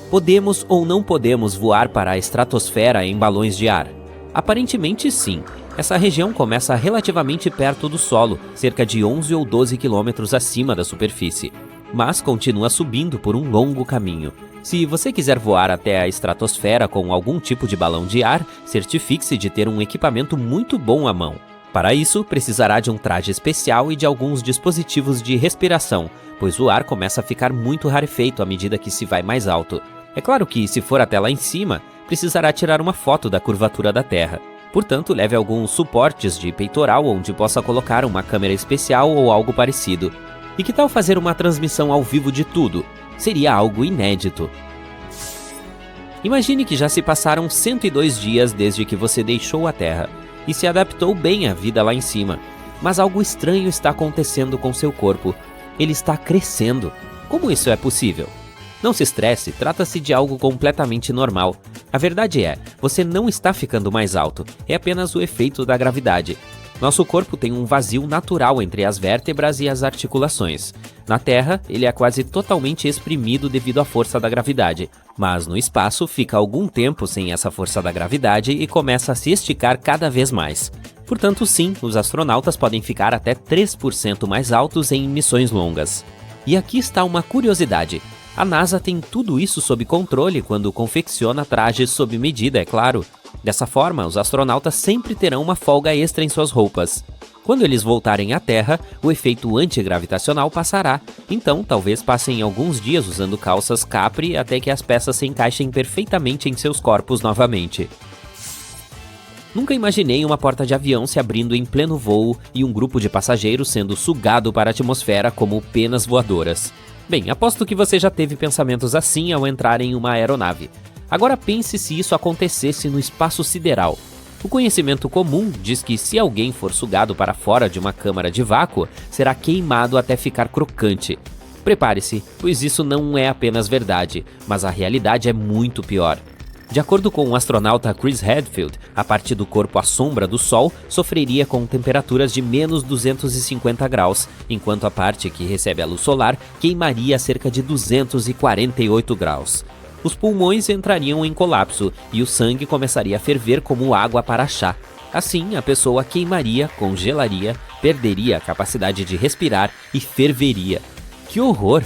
Podemos ou não podemos voar para a estratosfera em balões de ar? Aparentemente sim. Essa região começa relativamente perto do solo, cerca de 11 ou 12 quilômetros acima da superfície, mas continua subindo por um longo caminho. Se você quiser voar até a estratosfera com algum tipo de balão de ar, certifique-se de ter um equipamento muito bom à mão. Para isso, precisará de um traje especial e de alguns dispositivos de respiração, pois o ar começa a ficar muito rarefeito à medida que se vai mais alto. É claro que, se for até lá em cima, precisará tirar uma foto da curvatura da Terra. Portanto, leve alguns suportes de peitoral onde possa colocar uma câmera especial ou algo parecido. E que tal fazer uma transmissão ao vivo de tudo? Seria algo inédito. Imagine que já se passaram 102 dias desde que você deixou a Terra e se adaptou bem à vida lá em cima. Mas algo estranho está acontecendo com seu corpo. Ele está crescendo. Como isso é possível? Não se estresse, trata-se de algo completamente normal. A verdade é, você não está ficando mais alto, é apenas o efeito da gravidade. Nosso corpo tem um vazio natural entre as vértebras e as articulações. Na Terra, ele é quase totalmente exprimido devido à força da gravidade, mas no espaço fica algum tempo sem essa força da gravidade e começa a se esticar cada vez mais. Portanto, sim, os astronautas podem ficar até 3% mais altos em missões longas. E aqui está uma curiosidade. A NASA tem tudo isso sob controle quando confecciona trajes sob medida, é claro. Dessa forma, os astronautas sempre terão uma folga extra em suas roupas. Quando eles voltarem à Terra, o efeito antigravitacional passará, então talvez passem alguns dias usando calças capri até que as peças se encaixem perfeitamente em seus corpos novamente. Nunca imaginei uma porta de avião se abrindo em pleno voo e um grupo de passageiros sendo sugado para a atmosfera como penas voadoras. Bem, aposto que você já teve pensamentos assim ao entrar em uma aeronave. Agora pense se isso acontecesse no espaço sideral. O conhecimento comum diz que se alguém for sugado para fora de uma câmara de vácuo, será queimado até ficar crocante. Prepare-se, pois isso não é apenas verdade, mas a realidade é muito pior. De acordo com o astronauta Chris Hadfield, a parte do corpo à sombra do Sol sofreria com temperaturas de menos 250 graus, enquanto a parte que recebe a luz solar queimaria a cerca de 248 graus. Os pulmões entrariam em colapso e o sangue começaria a ferver como água para chá. Assim, a pessoa queimaria, congelaria, perderia a capacidade de respirar e ferveria. Que horror!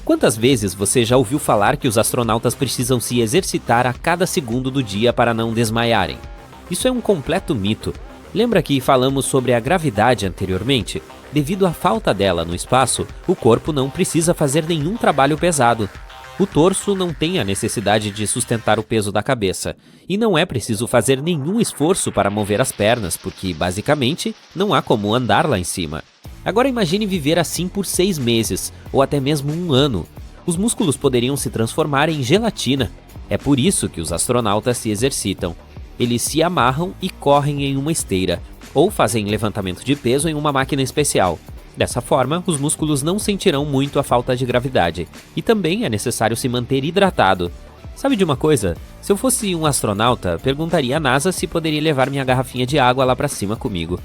Quantas vezes você já ouviu falar que os astronautas precisam se exercitar a cada segundo do dia para não desmaiarem? Isso é um completo mito. Lembra que falamos sobre a gravidade anteriormente? Devido à falta dela no espaço, o corpo não precisa fazer nenhum trabalho pesado. O torso não tem a necessidade de sustentar o peso da cabeça, e não é preciso fazer nenhum esforço para mover as pernas, porque, basicamente, não há como andar lá em cima. Agora imagine viver assim por 6 meses, ou até mesmo um ano. Os músculos poderiam se transformar em gelatina. É por isso que os astronautas se exercitam. Eles se amarram e correm em uma esteira, ou fazem levantamento de peso em uma máquina especial. Dessa forma, os músculos não sentirão muito a falta de gravidade. E também é necessário se manter hidratado. Sabe de uma coisa? Se eu fosse um astronauta, perguntaria à NASA se poderia levar minha garrafinha de água lá pra cima comigo.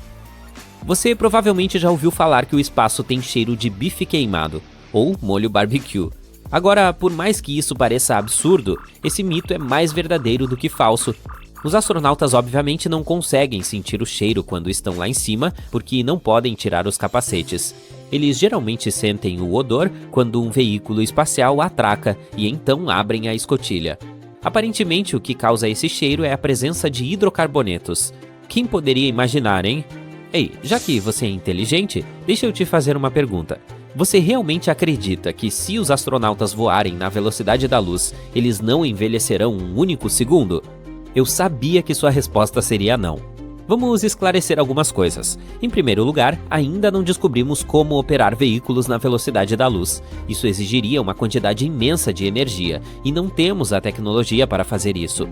Você provavelmente já ouviu falar que o espaço tem cheiro de bife queimado, ou molho barbecue. Agora, por mais que isso pareça absurdo, esse mito é mais verdadeiro do que falso. Os astronautas obviamente não conseguem sentir o cheiro quando estão lá em cima, porque não podem tirar os capacetes. Eles geralmente sentem o odor quando um veículo espacial atraca e então abrem a escotilha. Aparentemente, o que causa esse cheiro é a presença de hidrocarbonetos. Quem poderia imaginar, hein? Ei, já que você é inteligente, deixa eu te fazer uma pergunta. Você realmente acredita que se os astronautas voarem na velocidade da luz, eles não envelhecerão um único segundo? Eu sabia que sua resposta seria não. Vamos esclarecer algumas coisas. Em primeiro lugar, ainda não descobrimos como operar veículos na velocidade da luz. Isso exigiria uma quantidade imensa de energia, e não temos a tecnologia para fazer isso.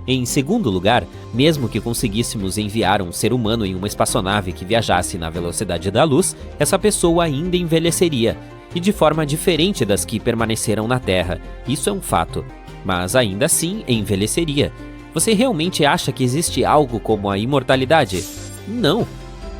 Em segundo lugar, mesmo que conseguíssemos enviar um ser humano em uma espaçonave que viajasse na velocidade da luz, essa pessoa ainda envelheceria, e de forma diferente das que permaneceram na Terra. Isso é um fato. Mas ainda assim envelheceria. Você realmente acha que existe algo como a imortalidade? Não.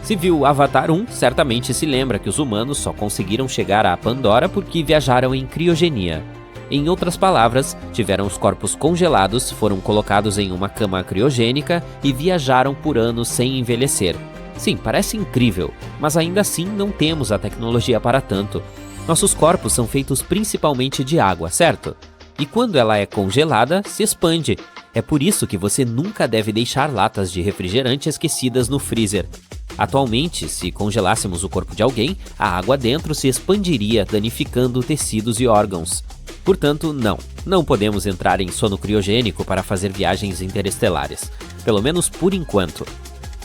Se viu Avatar 1, certamente se lembra que os humanos só conseguiram chegar a Pandora porque viajaram em criogenia. Em outras palavras, tiveram os corpos congelados, foram colocados em uma cama criogênica e viajaram por anos sem envelhecer. Sim, parece incrível, mas ainda assim não temos a tecnologia para tanto. Nossos corpos são feitos principalmente de água, certo? E quando ela é congelada, se expande. É por isso que você nunca deve deixar latas de refrigerante esquecidas no freezer. Atualmente, se congelássemos o corpo de alguém, a água dentro se expandiria, danificando tecidos e órgãos. Portanto, não podemos entrar em sono criogênico para fazer viagens interestelares. Pelo menos por enquanto.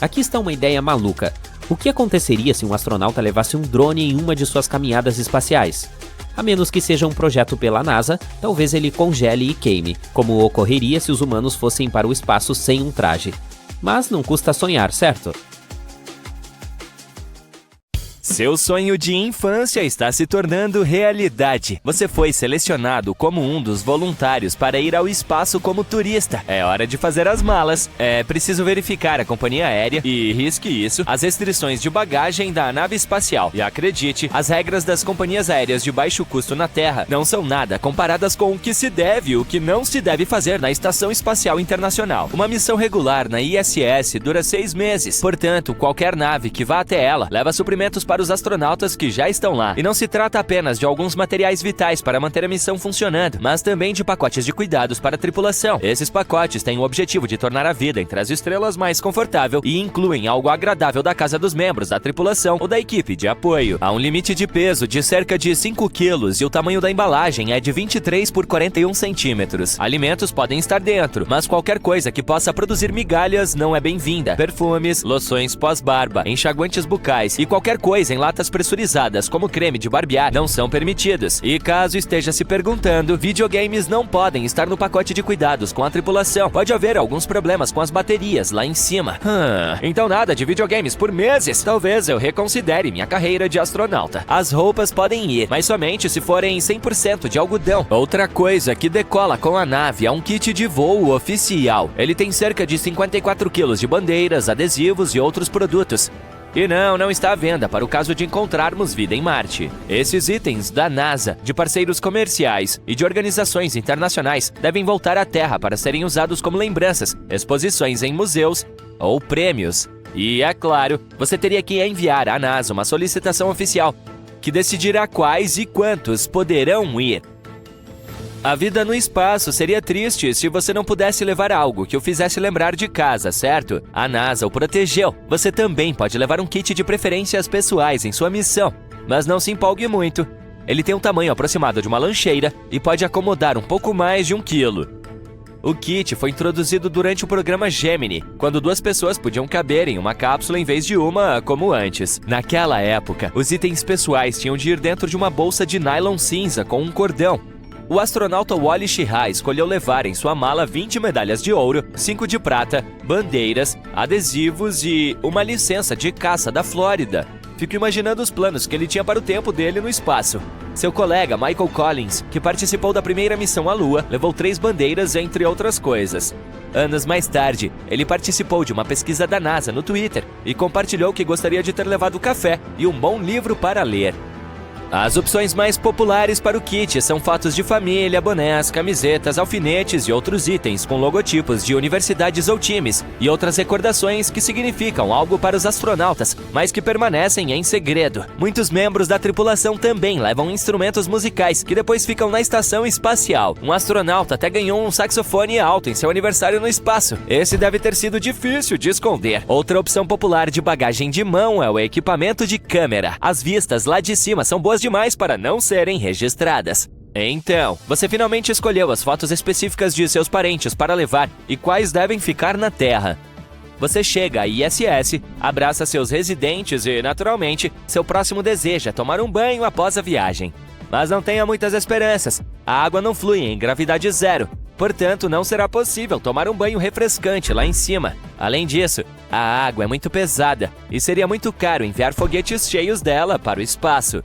Aqui está uma ideia maluca. O que aconteceria se um astronauta levasse um drone em uma de suas caminhadas espaciais? A menos que seja um projeto pela NASA, talvez ele congele e queime, como ocorreria se os humanos fossem para o espaço sem um traje. Mas não custa sonhar, certo? Seu sonho de infância está se tornando realidade. Você foi selecionado como um dos voluntários para ir ao espaço como turista. É hora de fazer as malas. É preciso verificar a companhia aérea e, risque isso, as restrições de bagagem da nave espacial. E acredite, as regras das companhias aéreas de baixo custo na Terra não são nada comparadas com o que se deve e o que não se deve fazer na Estação Espacial Internacional. Uma missão regular na ISS dura 6 meses. Portanto, qualquer nave que vá até ela leva suprimentos para os astronautas que já estão lá. E não se trata apenas de alguns materiais vitais para manter a missão funcionando, mas também de pacotes de cuidados para a tripulação. Esses pacotes têm o objetivo de tornar a vida entre as estrelas mais confortável e incluem algo agradável da casa dos membros da tripulação ou da equipe de apoio. Há um limite de peso de cerca de 5 quilos e o tamanho da embalagem é de 23 por 41 centímetros. Alimentos podem estar dentro, mas qualquer coisa que possa produzir migalhas não é bem-vinda. Perfumes, loções pós-barba, enxaguantes bucais e qualquer coisa em latas pressurizadas, como creme de barbear, não são permitidos. E caso esteja se perguntando, videogames não podem estar no pacote de cuidados com a tripulação. Pode haver alguns problemas com as baterias lá em cima. Então nada de videogames por meses. Talvez eu reconsidere minha carreira de astronauta. As roupas podem ir, mas somente se forem 100% de algodão. Outra coisa que decola com a nave é um kit de voo oficial. Ele tem cerca de 54 quilos de bandeiras, adesivos e outros produtos. E não está à venda para o caso de encontrarmos vida em Marte. Esses itens da NASA, de parceiros comerciais e de organizações internacionais devem voltar à Terra para serem usados como lembranças, exposições em museus ou prêmios. E, é claro, você teria que enviar à NASA uma solicitação oficial, que decidirá quais e quantos poderão ir. A vida no espaço seria triste se você não pudesse levar algo que o fizesse lembrar de casa, certo? A NASA o protegeu. Você também pode levar um kit de preferências pessoais em sua missão, mas não se empolgue muito. Ele tem um tamanho aproximado de uma lancheira e pode acomodar um pouco mais de 1 quilo. O kit foi introduzido durante o programa Gemini, quando 2 pessoas podiam caber em uma cápsula em vez de uma, como antes. Naquela época, os itens pessoais tinham de ir dentro de uma bolsa de nylon cinza com um cordão. O astronauta Wally Schirra escolheu levar em sua mala 20 medalhas de ouro, 5 de prata, bandeiras, adesivos e uma licença de caça da Flórida. Fico imaginando os planos que ele tinha para o tempo dele no espaço. Seu colega Michael Collins, que participou da primeira missão à Lua, levou 3 bandeiras, entre outras coisas. Anos mais tarde, ele participou de uma pesquisa da NASA no Twitter e compartilhou que gostaria de ter levado café e um bom livro para ler. As opções mais populares para o kit são fotos de família, bonés, camisetas, alfinetes e outros itens com logotipos de universidades ou times e outras recordações que significam algo para os astronautas, mas que permanecem em segredo. Muitos membros da tripulação também levam instrumentos musicais que depois ficam na estação espacial. Um astronauta até ganhou um saxofone alto em seu aniversário no espaço. Esse deve ter sido difícil de esconder. Outra opção popular de bagagem de mão é o equipamento de câmera. As vistas lá de cima são boas demais para não serem registradas. Então, você finalmente escolheu as fotos específicas de seus parentes para levar e quais devem ficar na Terra. Você chega à ISS, abraça seus residentes e, naturalmente, seu próximo desejo é tomar um banho após a viagem. Mas não tenha muitas esperanças. A água não flui em gravidade zero. Portanto, não será possível tomar um banho refrescante lá em cima. Além disso, a água é muito pesada e seria muito caro enviar foguetes cheios dela para o espaço.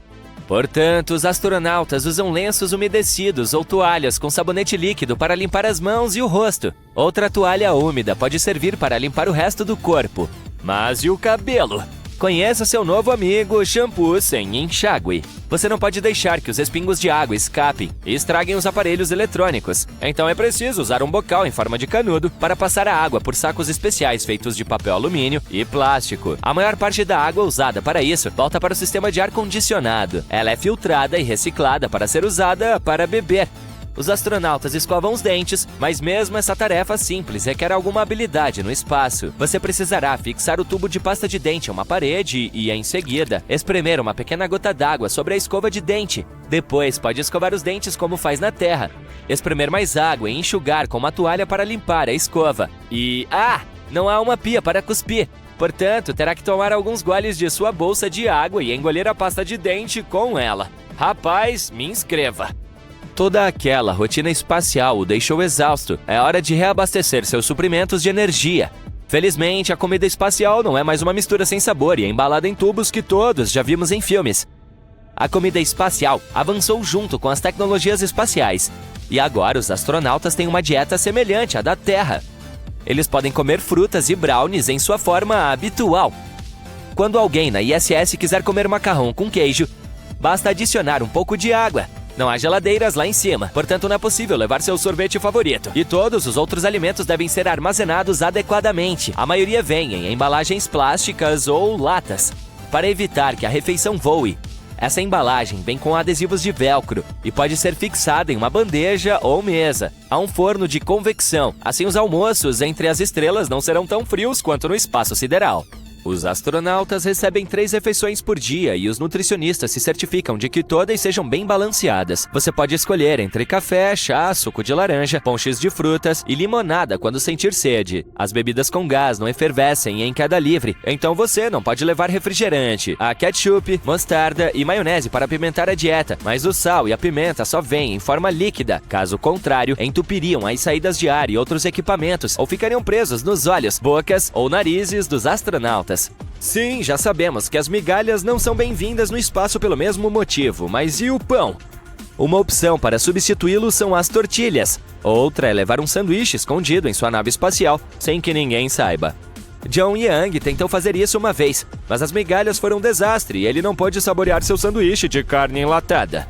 Portanto, os astronautas usam lenços umedecidos ou toalhas com sabonete líquido para limpar as mãos e o rosto. Outra toalha úmida pode servir para limpar o resto do corpo. Mas e o cabelo? Conheça seu novo amigo shampoo sem enxágue. Você não pode deixar que os respingos de água escapem e estraguem os aparelhos eletrônicos. Então é preciso usar um bocal em forma de canudo para passar a água por sacos especiais feitos de papel alumínio e plástico. A maior parte da água usada para isso volta para o sistema de ar-condicionado. Ela é filtrada e reciclada para ser usada para beber. Os astronautas escovam os dentes, mas mesmo essa tarefa simples requer alguma habilidade no espaço. Você precisará fixar o tubo de pasta de dente a uma parede e, em seguida, espremer uma pequena gota d'água sobre a escova de dente. Depois, pode escovar os dentes como faz na Terra. Espremer mais água e enxugar com uma toalha para limpar a escova. E, não há uma pia para cuspir. Portanto, terá que tomar alguns goles de sua bolsa de água e engolir a pasta de dente com ela. Rapaz, me inscreva! Toda aquela rotina espacial o deixou exausto. É hora de reabastecer seus suprimentos de energia. Felizmente, a comida espacial não é mais uma mistura sem sabor e é embalada em tubos que todos já vimos em filmes. A comida espacial avançou junto com as tecnologias espaciais. E agora os astronautas têm uma dieta semelhante à da Terra. Eles podem comer frutas e brownies em sua forma habitual. Quando alguém na ISS quiser comer macarrão com queijo, basta adicionar um pouco de água. Não há geladeiras lá em cima, portanto não é possível levar seu sorvete favorito. E todos os outros alimentos devem ser armazenados adequadamente. A maioria vem em embalagens plásticas ou latas. Para evitar que a refeição voe, essa embalagem vem com adesivos de velcro e pode ser fixada em uma bandeja ou mesa. Há um forno de convecção, assim os almoços entre as estrelas não serão tão frios quanto no espaço sideral. Os astronautas recebem 3 refeições por dia e os nutricionistas se certificam de que todas sejam bem balanceadas. Você pode escolher entre café, chá, suco de laranja, ponches de frutas e limonada quando sentir sede. As bebidas com gás não efervescem em queda livre, então você não pode levar refrigerante. Há ketchup, mostarda e maionese para apimentar a dieta, mas o sal e a pimenta só vêm em forma líquida. Caso contrário, entupiriam as saídas de ar e outros equipamentos ou ficariam presos nos olhos, bocas ou narizes dos astronautas. Sim, já sabemos que as migalhas não são bem-vindas no espaço pelo mesmo motivo, mas e o pão? Uma opção para substituí-lo são as tortilhas. Outra é levar um sanduíche escondido em sua nave espacial, sem que ninguém saiba. John Young tentou fazer isso uma vez, mas as migalhas foram um desastre e ele não pôde saborear seu sanduíche de carne enlatada.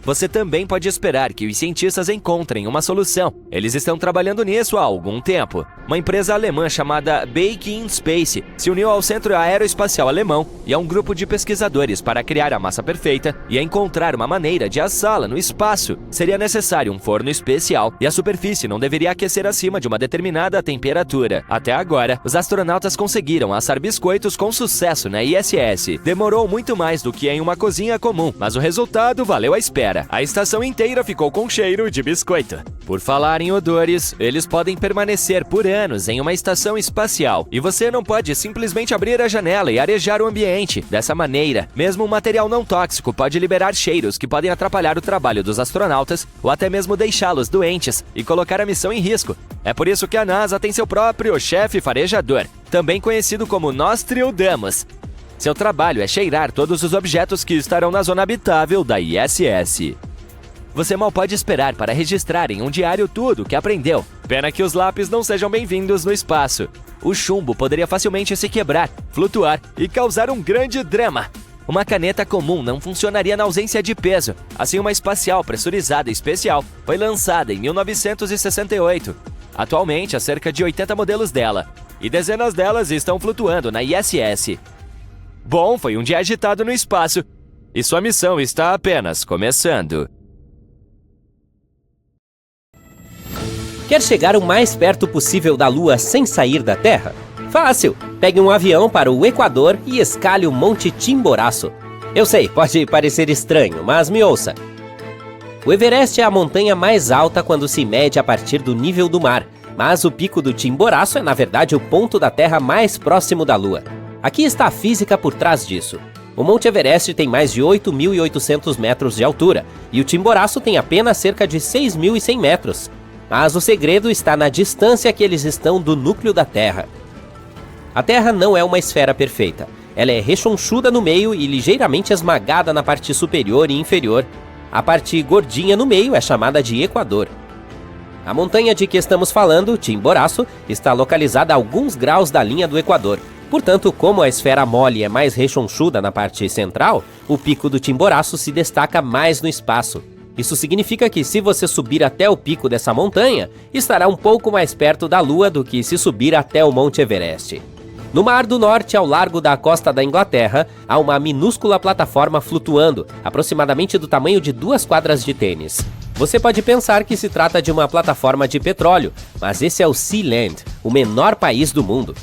Você também pode esperar que os cientistas encontrem uma solução. Eles estão trabalhando nisso há algum tempo. Uma empresa alemã chamada Baking Space se uniu ao Centro Aeroespacial Alemão e a um grupo de pesquisadores para criar a massa perfeita e encontrar uma maneira de assá-la no espaço. Seria necessário um forno especial e a superfície não deveria aquecer acima de uma determinada temperatura. Até agora, os astronautas conseguiram assar biscoitos com sucesso na ISS. Demorou muito mais do que em uma cozinha comum, mas o resultado valeu a espera. A estação inteira ficou com cheiro de biscoito. Por falar em odores, eles podem permanecer por anos em uma estação espacial e você não pode simplesmente abrir a janela e arejar o ambiente. Dessa maneira, mesmo um material não tóxico pode liberar cheiros que podem atrapalhar o trabalho dos astronautas ou até mesmo deixá-los doentes e colocar a missão em risco. É por isso que a NASA tem seu próprio chefe farejador, também conhecido como Nostradamus. Seu trabalho é cheirar todos os objetos que estarão na zona habitável da ISS. Você mal pode esperar para registrar em um diário tudo o que aprendeu. Pena que os lápis não sejam bem-vindos no espaço. O chumbo poderia facilmente se quebrar, flutuar e causar um grande drama. Uma caneta comum não funcionaria na ausência de peso. Assim, uma espacial pressurizada especial foi lançada em 1968. Atualmente, há cerca de 80 modelos dela, e dezenas delas estão flutuando na ISS. Bom, foi um dia agitado no espaço, e sua missão está apenas começando. Quer chegar o mais perto possível da Lua sem sair da Terra? Fácil! Pegue um avião para o Equador e escale o Monte Chimborazo. Eu sei, pode parecer estranho, mas me ouça. O Everest é a montanha mais alta quando se mede a partir do nível do mar, mas o pico do Chimborazo é, na verdade, o ponto da Terra mais próximo da Lua. Aqui está a física por trás disso. O Monte Everest tem mais de 8.800 metros de altura e o Chimborazo tem apenas cerca de 6.100 metros. Mas o segredo está na distância que eles estão do núcleo da Terra. A Terra não é uma esfera perfeita. Ela é rechonchuda no meio e ligeiramente esmagada na parte superior e inferior. A parte gordinha no meio é chamada de Equador. A montanha de que estamos falando, Chimborazo, está localizada a alguns graus da linha do Equador. Portanto, como a esfera mole é mais rechonchuda na parte central, o pico do Chimborazo se destaca mais no espaço. Isso significa que se você subir até o pico dessa montanha, estará um pouco mais perto da Lua do que se subir até o Monte Everest. No Mar do Norte, ao largo da costa da Inglaterra, há uma minúscula plataforma flutuando, aproximadamente do tamanho de 2 quadras de tênis. Você pode pensar que se trata de uma plataforma de petróleo, mas esse é o Sealand, o menor país do mundo.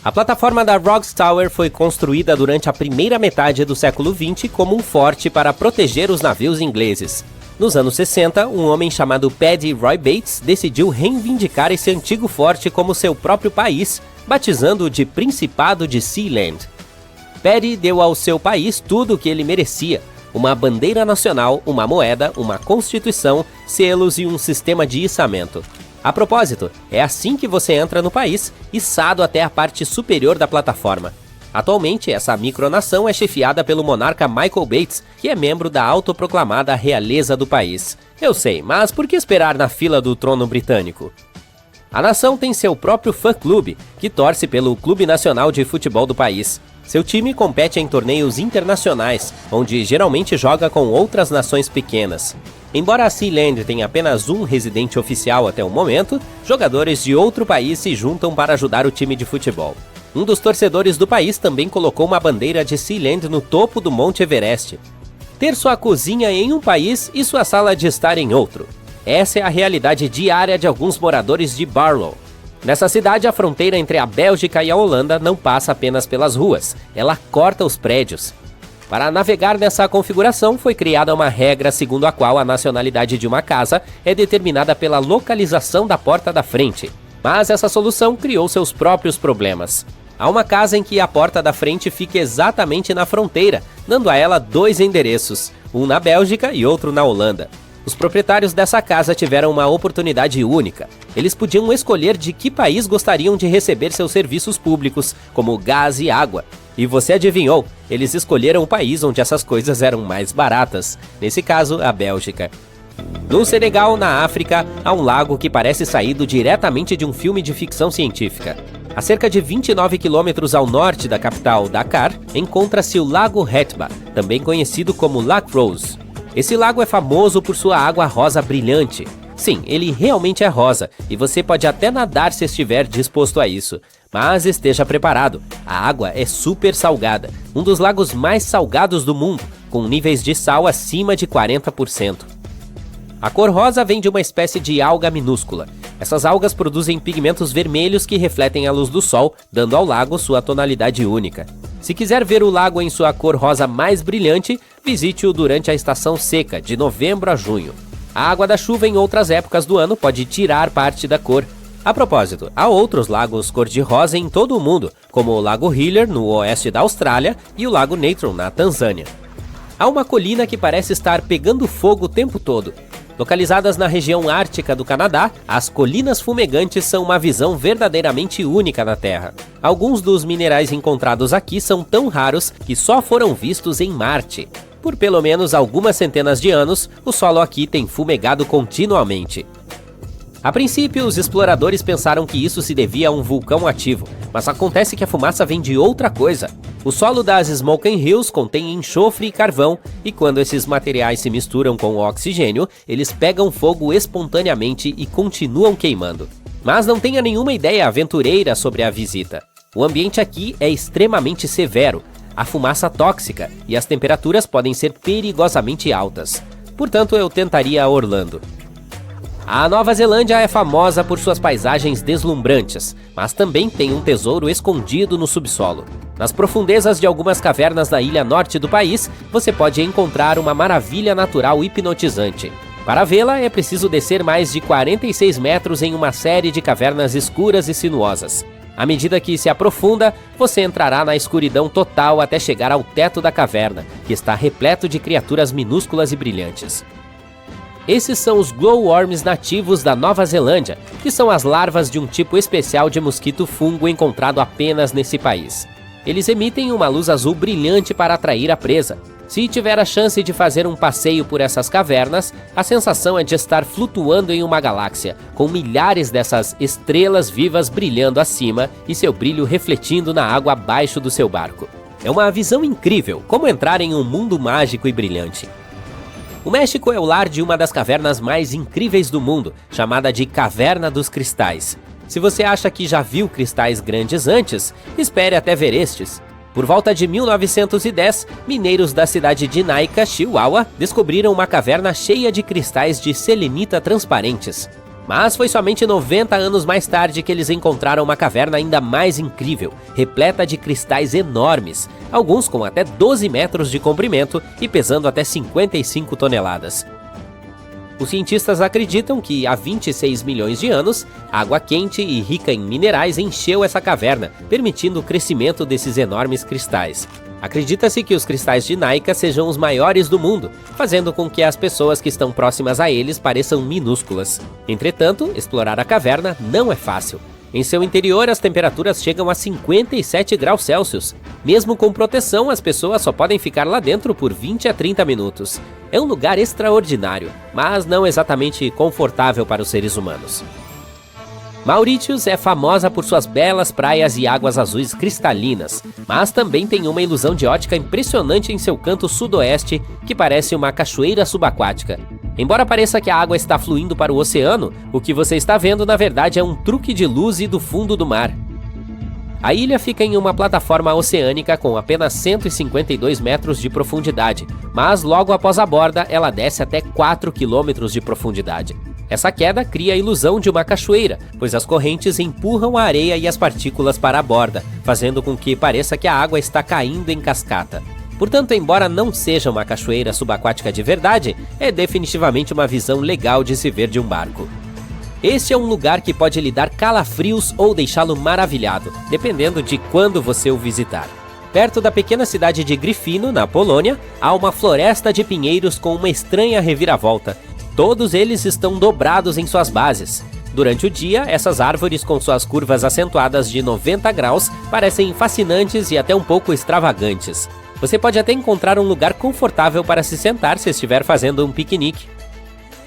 A plataforma da Rogge Tower foi construída durante a primeira metade do século XX como um forte para proteger os navios ingleses. Nos anos 60, um homem chamado Paddy Roy Bates decidiu reivindicar esse antigo forte como seu próprio país, batizando-o de Principado de Sealand. Paddy deu ao seu país tudo o que ele merecia: uma bandeira nacional, uma moeda, uma constituição, selos e um sistema de içamento. A propósito, é assim que você entra no país, içado até a parte superior da plataforma. Atualmente, essa micronação é chefiada pelo monarca Michael Bates, que é membro da autoproclamada realeza do país. Eu sei, mas por que esperar na fila do trono britânico? A nação tem seu próprio fã-clube, que torce pelo Clube Nacional de Futebol do país. Seu time compete em torneios internacionais, onde geralmente joga com outras nações pequenas. Embora a Sealand tenha apenas um residente oficial até o momento, jogadores de outro país se juntam para ajudar o time de futebol. Um dos torcedores do país também colocou uma bandeira de Sealand no topo do Monte Everest. Ter sua cozinha em um país e sua sala de estar em outro. Essa é a realidade diária de alguns moradores de Barrow. Nessa cidade, a fronteira entre a Bélgica e a Holanda não passa apenas pelas ruas, ela corta os prédios. Para navegar nessa configuração, foi criada uma regra segundo a qual a nacionalidade de uma casa é determinada pela localização da porta da frente. Mas essa solução criou seus próprios problemas. Há uma casa em que a porta da frente fica exatamente na fronteira, dando a ela 2 endereços, um na Bélgica e outro na Holanda. Os proprietários dessa casa tiveram uma oportunidade única. Eles podiam escolher de que país gostariam de receber seus serviços públicos, como gás e água. E você adivinhou, eles escolheram o país onde essas coisas eram mais baratas, nesse caso, a Bélgica. No Senegal, na África, há um lago que parece saído diretamente de um filme de ficção científica. A cerca de 29 quilômetros ao norte da capital, Dakar, encontra-se o Lago Hetba, também conhecido como Lac Rose. Esse lago é famoso por sua água rosa brilhante. Sim, ele realmente é rosa, e você pode até nadar se estiver disposto a isso. Mas esteja preparado, a água é super salgada, um dos lagos mais salgados do mundo, com níveis de sal acima de 40%. A cor rosa vem de uma espécie de alga minúscula. Essas algas produzem pigmentos vermelhos que refletem a luz do sol, dando ao lago sua tonalidade única. Se quiser ver o lago em sua cor rosa mais brilhante, visite-o durante a estação seca, de novembro a junho. A água da chuva em outras épocas do ano pode tirar parte da cor. A propósito, há outros lagos cor-de-rosa em todo o mundo, como o Lago Hiller, no oeste da Austrália, e o Lago Natron, na Tanzânia. Há uma colina que parece estar pegando fogo o tempo todo. Localizadas na região ártica do Canadá, as colinas fumegantes são uma visão verdadeiramente única na Terra. Alguns dos minerais encontrados aqui são tão raros que só foram vistos em Marte. Por pelo menos algumas centenas de anos, o solo aqui tem fumegado continuamente. A princípio, os exploradores pensaram que isso se devia a um vulcão ativo, mas acontece que a fumaça vem de outra coisa. O solo das Smoking Hills contém enxofre e carvão, e quando esses materiais se misturam com o oxigênio, eles pegam fogo espontaneamente e continuam queimando. Mas não tenha nenhuma ideia aventureira sobre a visita. O ambiente aqui é extremamente severo, a fumaça tóxica e as temperaturas podem ser perigosamente altas. Portanto, eu tentaria Orlando. A Nova Zelândia é famosa por suas paisagens deslumbrantes, mas também tem um tesouro escondido no subsolo. Nas profundezas de algumas cavernas da ilha norte do país, você pode encontrar uma maravilha natural hipnotizante. Para vê-la, é preciso descer mais de 46 metros em uma série de cavernas escuras e sinuosas. À medida que se aprofunda, você entrará na escuridão total até chegar ao teto da caverna, que está repleto de criaturas minúsculas e brilhantes. Esses são os glowworms nativos da Nova Zelândia, que são as larvas de um tipo especial de mosquito-fungo encontrado apenas nesse país. Eles emitem uma luz azul brilhante para atrair a presa. Se tiver a chance de fazer um passeio por essas cavernas, a sensação é de estar flutuando em uma galáxia, com milhares dessas estrelas vivas brilhando acima e seu brilho refletindo na água abaixo do seu barco. É uma visão incrível, como entrar em um mundo mágico e brilhante. O México é o lar de uma das cavernas mais incríveis do mundo, chamada de Caverna dos Cristais. Se você acha que já viu cristais grandes antes, espere até ver estes. Por volta de 1910, mineiros da cidade de Naica, Chihuahua, descobriram uma caverna cheia de cristais de selenita transparentes. Mas foi somente 90 anos mais tarde que eles encontraram uma caverna ainda mais incrível, repleta de cristais enormes, alguns com até 12 metros de comprimento e pesando até 55 toneladas. Os cientistas acreditam que há 26 milhões de anos, água quente e rica em minerais encheu essa caverna, permitindo o crescimento desses enormes cristais. Acredita-se que os cristais de Naica sejam os maiores do mundo, fazendo com que as pessoas que estão próximas a eles pareçam minúsculas. Entretanto, explorar a caverna não é fácil. Em seu interior, as temperaturas chegam a 57 graus Celsius. Mesmo com proteção, as pessoas só podem ficar lá dentro por 20 a 30 minutos. É um lugar extraordinário, mas não exatamente confortável para os seres humanos. Mauritius é famosa por suas belas praias e águas azuis cristalinas, mas também tem uma ilusão de ótica impressionante em seu canto sudoeste, que parece uma cachoeira subaquática. Embora pareça que a água está fluindo para o oceano, o que você está vendo na verdade é um truque de luz do fundo do mar. A ilha fica em uma plataforma oceânica com apenas 152 metros de profundidade, mas logo após a borda ela desce até 4 quilômetros de profundidade. Essa queda cria a ilusão de uma cachoeira, pois as correntes empurram a areia e as partículas para a borda, fazendo com que pareça que a água está caindo em cascata. Portanto, embora não seja uma cachoeira subaquática de verdade, é definitivamente uma visão legal de se ver de um barco. Este é um lugar que pode lhe dar calafrios ou deixá-lo maravilhado, dependendo de quando você o visitar. Perto da pequena cidade de Gryfino, na Polônia, há uma floresta de pinheiros com uma estranha reviravolta. Todos eles estão dobrados em suas bases. Durante o dia, essas árvores com suas curvas acentuadas de 90 graus parecem fascinantes e até um pouco extravagantes. Você pode até encontrar um lugar confortável para se sentar se estiver fazendo um piquenique.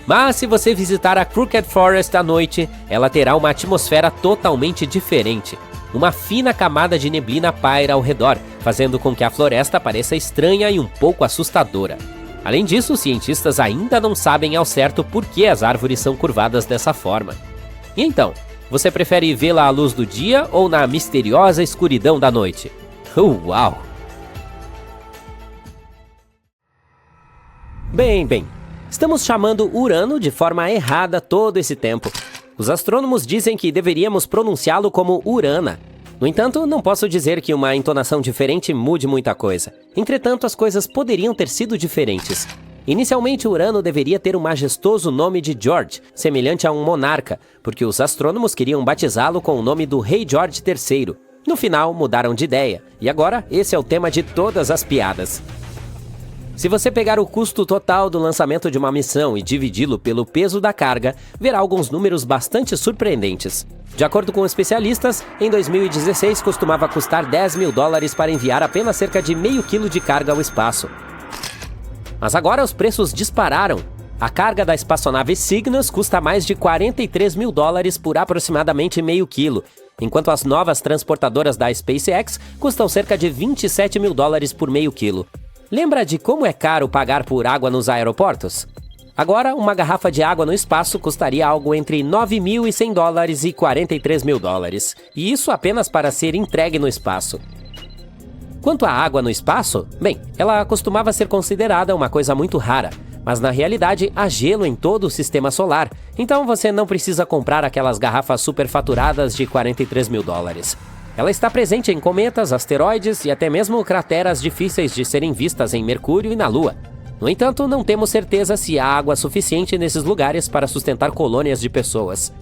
Mas se você visitar a Crooked Forest à noite, ela terá uma atmosfera totalmente diferente. Uma fina camada de neblina paira ao redor, fazendo com que a floresta pareça estranha e um pouco assustadora. Além disso, os cientistas ainda não sabem ao certo por que as árvores são curvadas dessa forma. E então, você prefere vê-la à luz do dia ou na misteriosa escuridão da noite? Uau! Bem, estamos chamando Urano de forma errada todo esse tempo. Os astrônomos dizem que deveríamos pronunciá-lo como Urana. No entanto, não posso dizer que uma entonação diferente mude muita coisa. Entretanto, as coisas poderiam ter sido diferentes. Inicialmente, Urano deveria ter o majestoso nome de George, semelhante a um monarca, porque os astrônomos queriam batizá-lo com o nome do rei George III. No final, mudaram de ideia, e agora esse é o tema de todas as piadas. Se você pegar o custo total do lançamento de uma missão e dividi-lo pelo peso da carga, verá alguns números bastante surpreendentes. De acordo com especialistas, em 2016 costumava custar $10 mil para enviar apenas cerca de meio quilo de carga ao espaço. Mas agora os preços dispararam. A carga da espaçonave Cygnus custa mais de $43 mil por aproximadamente meio quilo, enquanto as novas transportadoras da SpaceX custam cerca de $27 mil por meio quilo. Lembra de como é caro pagar por água nos aeroportos? Agora, uma garrafa de água no espaço custaria algo entre $9.100 e $43 mil. E isso apenas para ser entregue no espaço. Quanto à água no espaço, bem, ela costumava ser considerada uma coisa muito rara. Mas na realidade, há gelo em todo o sistema solar. Então você não precisa comprar aquelas garrafas superfaturadas de $43 mil. Ela está presente em cometas, asteroides e até mesmo crateras difíceis de serem vistas em Mercúrio e na Lua. No entanto, não temos certeza se há água suficiente nesses lugares para sustentar colônias de pessoas.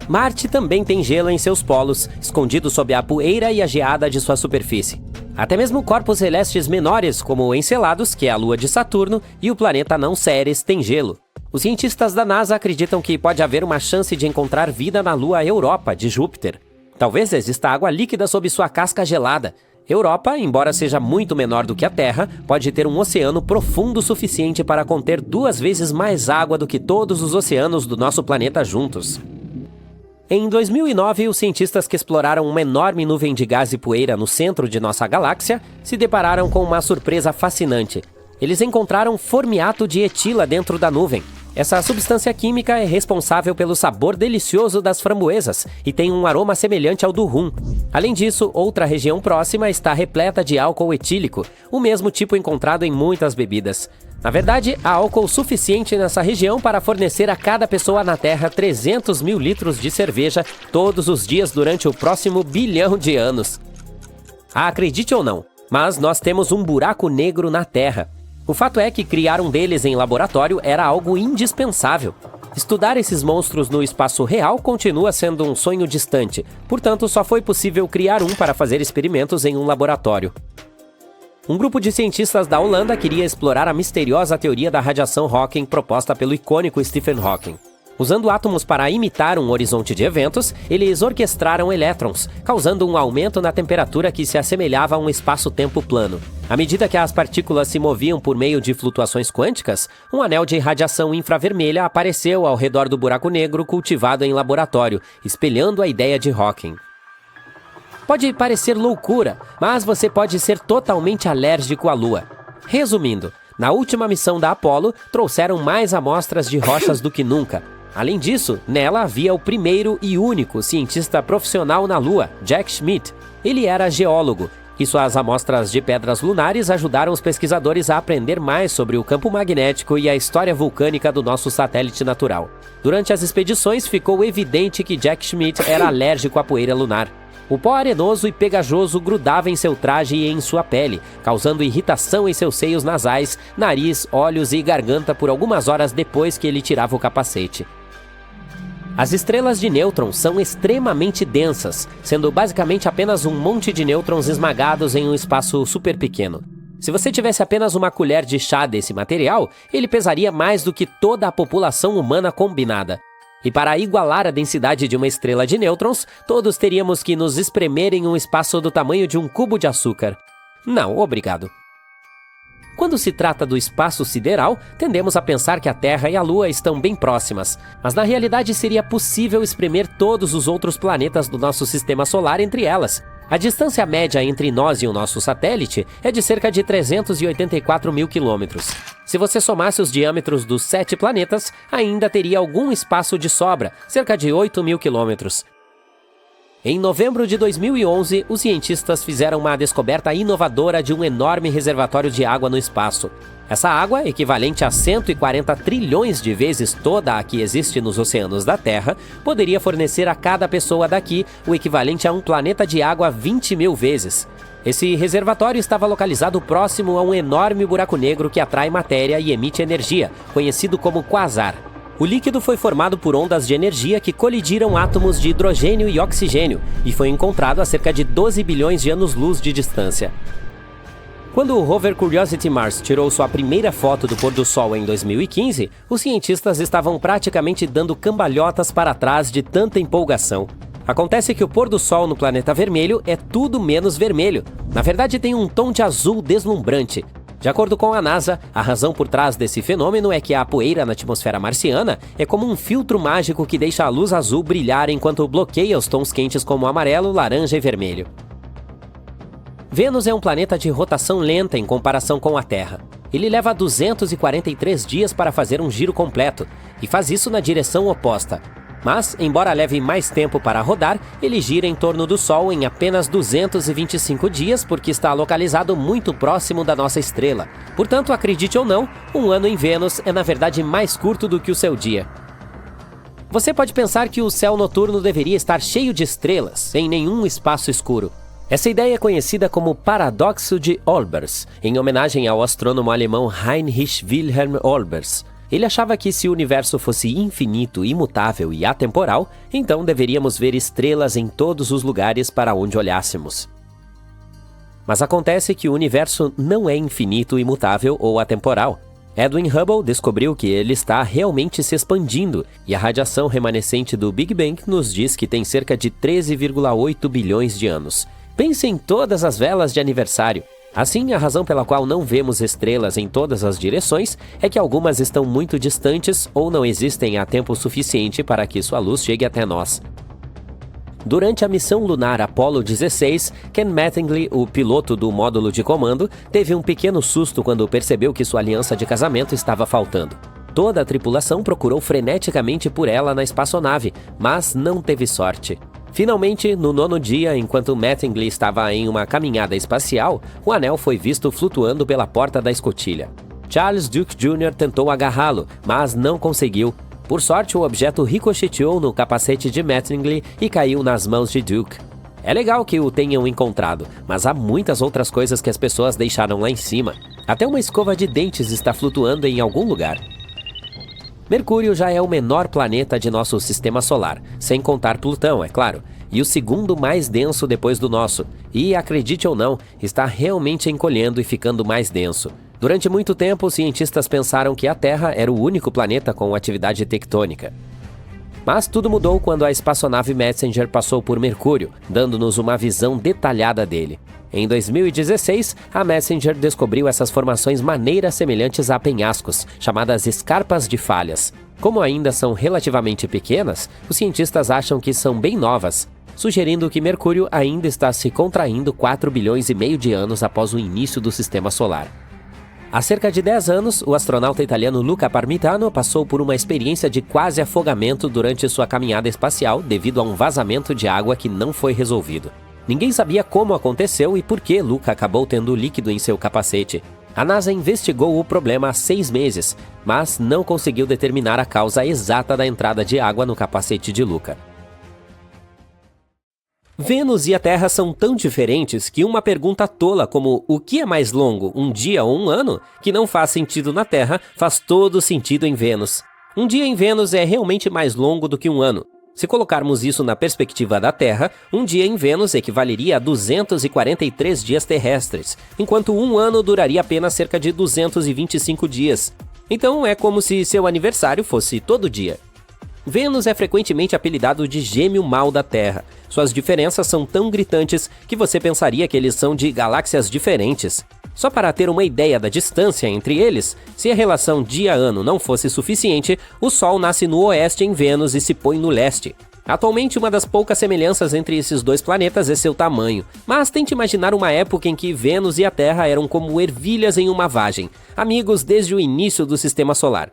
Marte também tem gelo em seus polos, escondido sob a poeira e a geada de sua superfície. Até mesmo corpos celestes menores, como o Encelados, que é a lua de Saturno, e o planeta não Ceres, têm gelo. Os cientistas da NASA acreditam que pode haver uma chance de encontrar vida na lua Europa, de Júpiter. Talvez exista água líquida sob sua casca gelada. Europa, embora seja muito menor do que a Terra, pode ter um oceano profundo o suficiente para conter 2 vezes mais água do que todos os oceanos do nosso planeta juntos. Em 2009, os cientistas que exploraram uma enorme nuvem de gás e poeira no centro de nossa galáxia se depararam com uma surpresa fascinante. Eles encontraram formiato de etila dentro da nuvem. Essa substância química é responsável pelo sabor delicioso das framboesas e tem um aroma semelhante ao do rum. Além disso, outra região próxima está repleta de álcool etílico, o mesmo tipo encontrado em muitas bebidas. Na verdade, há álcool suficiente nessa região para fornecer a cada pessoa na Terra 300 mil litros de cerveja todos os dias durante o próximo bilhão de anos. Acredite ou não, mas nós temos um buraco negro na Terra. O fato é que criar um deles em laboratório era algo indispensável. Estudar esses monstros no espaço real continua sendo um sonho distante, portanto só foi possível criar um para fazer experimentos em um laboratório. Um grupo de cientistas da Holanda queria explorar a misteriosa teoria da radiação Hawking proposta pelo icônico Stephen Hawking. Usando átomos para imitar um horizonte de eventos, eles orquestraram elétrons, causando um aumento na temperatura que se assemelhava a um espaço-tempo plano. À medida que as partículas se moviam por meio de flutuações quânticas, um anel de radiação infravermelha apareceu ao redor do buraco negro cultivado em laboratório, espelhando a ideia de Hawking. Pode parecer loucura, mas você pode ser totalmente alérgico à Lua. Resumindo, na última missão da Apollo, trouxeram mais amostras de rochas do que nunca. Além disso, nela havia o primeiro e único cientista profissional na Lua, Jack Schmitt. Ele era geólogo, e suas amostras de pedras lunares ajudaram os pesquisadores a aprender mais sobre o campo magnético e a história vulcânica do nosso satélite natural. Durante as expedições, ficou evidente que Jack Schmitt era alérgico à poeira lunar. O pó arenoso e pegajoso grudava em seu traje e em sua pele, causando irritação em seus seios nasais, nariz, olhos e garganta por algumas horas depois que ele tirava o capacete. As estrelas de nêutrons são extremamente densas, sendo basicamente apenas um monte de nêutrons esmagados em um espaço super pequeno. Se você tivesse apenas uma colher de chá desse material, ele pesaria mais do que toda a população humana combinada. E para igualar a densidade de uma estrela de nêutrons, todos teríamos que nos espremer em um espaço do tamanho de um cubo de açúcar. Não, obrigado. Quando se trata do espaço sideral, tendemos a pensar que a Terra e a Lua estão bem próximas, mas na realidade seria possível espremer todos os outros planetas do nosso sistema solar entre elas. A distância média entre nós e o nosso satélite é de cerca de 384 mil quilômetros. Se você somasse os diâmetros dos 7 planetas, ainda teria algum espaço de sobra, cerca de 8 mil quilômetros. Em novembro de 2011, os cientistas fizeram uma descoberta inovadora de um enorme reservatório de água no espaço. Essa água, equivalente a 140 trilhões de vezes toda a que existe nos oceanos da Terra, poderia fornecer a cada pessoa daqui o equivalente a um planeta de água 20 mil vezes. Esse reservatório estava localizado próximo a um enorme buraco negro que atrai matéria e emite energia, conhecido como quasar. O líquido foi formado por ondas de energia que colidiram átomos de hidrogênio e oxigênio e foi encontrado a cerca de 12 bilhões de anos-luz de distância. Quando o rover Curiosity Mars tirou sua primeira foto do pôr do sol em 2015, os cientistas estavam praticamente dando cambalhotas para trás de tanta empolgação. Acontece que o pôr do sol no planeta vermelho é tudo menos vermelho. Na verdade, tem um tom de azul deslumbrante. De acordo com a NASA, a razão por trás desse fenômeno é que a poeira na atmosfera marciana é como um filtro mágico que deixa a luz azul brilhar enquanto bloqueia os tons quentes como amarelo, laranja e vermelho. Vênus é um planeta de rotação lenta em comparação com a Terra. Ele leva 243 dias para fazer um giro completo, e faz isso na direção oposta. Mas, embora leve mais tempo para rodar, ele gira em torno do Sol em apenas 225 dias porque está localizado muito próximo da nossa estrela. Portanto, acredite ou não, um ano em Vênus é na verdade mais curto do que o seu dia. Você pode pensar que o céu noturno deveria estar cheio de estrelas, sem nenhum espaço escuro. Essa ideia é conhecida como paradoxo de Olbers, em homenagem ao astrônomo alemão Heinrich Wilhelm Olbers. Ele achava que se o universo fosse infinito, imutável e atemporal, então deveríamos ver estrelas em todos os lugares para onde olhássemos. Mas acontece que o universo não é infinito, imutável ou atemporal. Edwin Hubble descobriu que ele está realmente se expandindo, e a radiação remanescente do Big Bang nos diz que tem cerca de 13,8 bilhões de anos. Pense em todas as velas de aniversário. Assim, a razão pela qual não vemos estrelas em todas as direções é que algumas estão muito distantes ou não existem há tempo suficiente para que sua luz chegue até nós. Durante a missão lunar Apollo 16, Ken Mattingly, o piloto do módulo de comando, teve um pequeno susto quando percebeu que sua aliança de casamento estava faltando. Toda a tripulação procurou freneticamente por ela na espaçonave, mas não teve sorte. Finalmente, no 9º dia, enquanto Mattingly estava em uma caminhada espacial, o anel foi visto flutuando pela porta da escotilha. Charles Duke Jr. tentou agarrá-lo, mas não conseguiu. Por sorte, o objeto ricocheteou no capacete de Mattingly e caiu nas mãos de Duke. É legal que o tenham encontrado, mas há muitas outras coisas que as pessoas deixaram lá em cima. Até uma escova de dentes está flutuando em algum lugar. Mercúrio já é o menor planeta de nosso sistema solar, sem contar Plutão, é claro, e o segundo mais denso depois do nosso, e, acredite ou não, está realmente encolhendo e ficando mais denso. Durante muito tempo, os cientistas pensaram que a Terra era o único planeta com atividade tectônica. Mas tudo mudou quando a espaçonave Messenger passou por Mercúrio, dando-nos uma visão detalhada dele. Em 2016, a Messenger descobriu essas formações maneiras semelhantes a penhascos, chamadas escarpas de falhas. Como ainda são relativamente pequenas, os cientistas acham que são bem novas, sugerindo que Mercúrio ainda está se contraindo 4 bilhões e meio de anos após o início do sistema solar. Há cerca de 10 anos, o astronauta italiano Luca Parmitano passou por uma experiência de quase afogamento durante sua caminhada espacial devido a um vazamento de água que não foi resolvido. Ninguém sabia como aconteceu e por que Luca acabou tendo líquido em seu capacete. A NASA investigou o problema há 6 meses, mas não conseguiu determinar a causa exata da entrada de água no capacete de Luca. Vênus e a Terra são tão diferentes que uma pergunta tola como o que é mais longo, um dia ou um ano, que não faz sentido na Terra, faz todo sentido em Vênus. Um dia em Vênus é realmente mais longo do que um ano. Se colocarmos isso na perspectiva da Terra, um dia em Vênus equivaleria a 243 dias terrestres, enquanto um ano duraria apenas cerca de 225 dias. Então é como se seu aniversário fosse todo dia. Vênus é frequentemente apelidado de gêmeo mau da Terra. Suas diferenças são tão gritantes que você pensaria que eles são de galáxias diferentes. Só para ter uma ideia da distância entre eles, se a relação dia-ano não fosse suficiente, o Sol nasce no oeste em Vênus e se põe no leste. Atualmente, uma das poucas semelhanças entre esses dois planetas é seu tamanho, mas tente imaginar uma época em que Vênus e a Terra eram como ervilhas em uma vagem, amigos desde o início do sistema solar.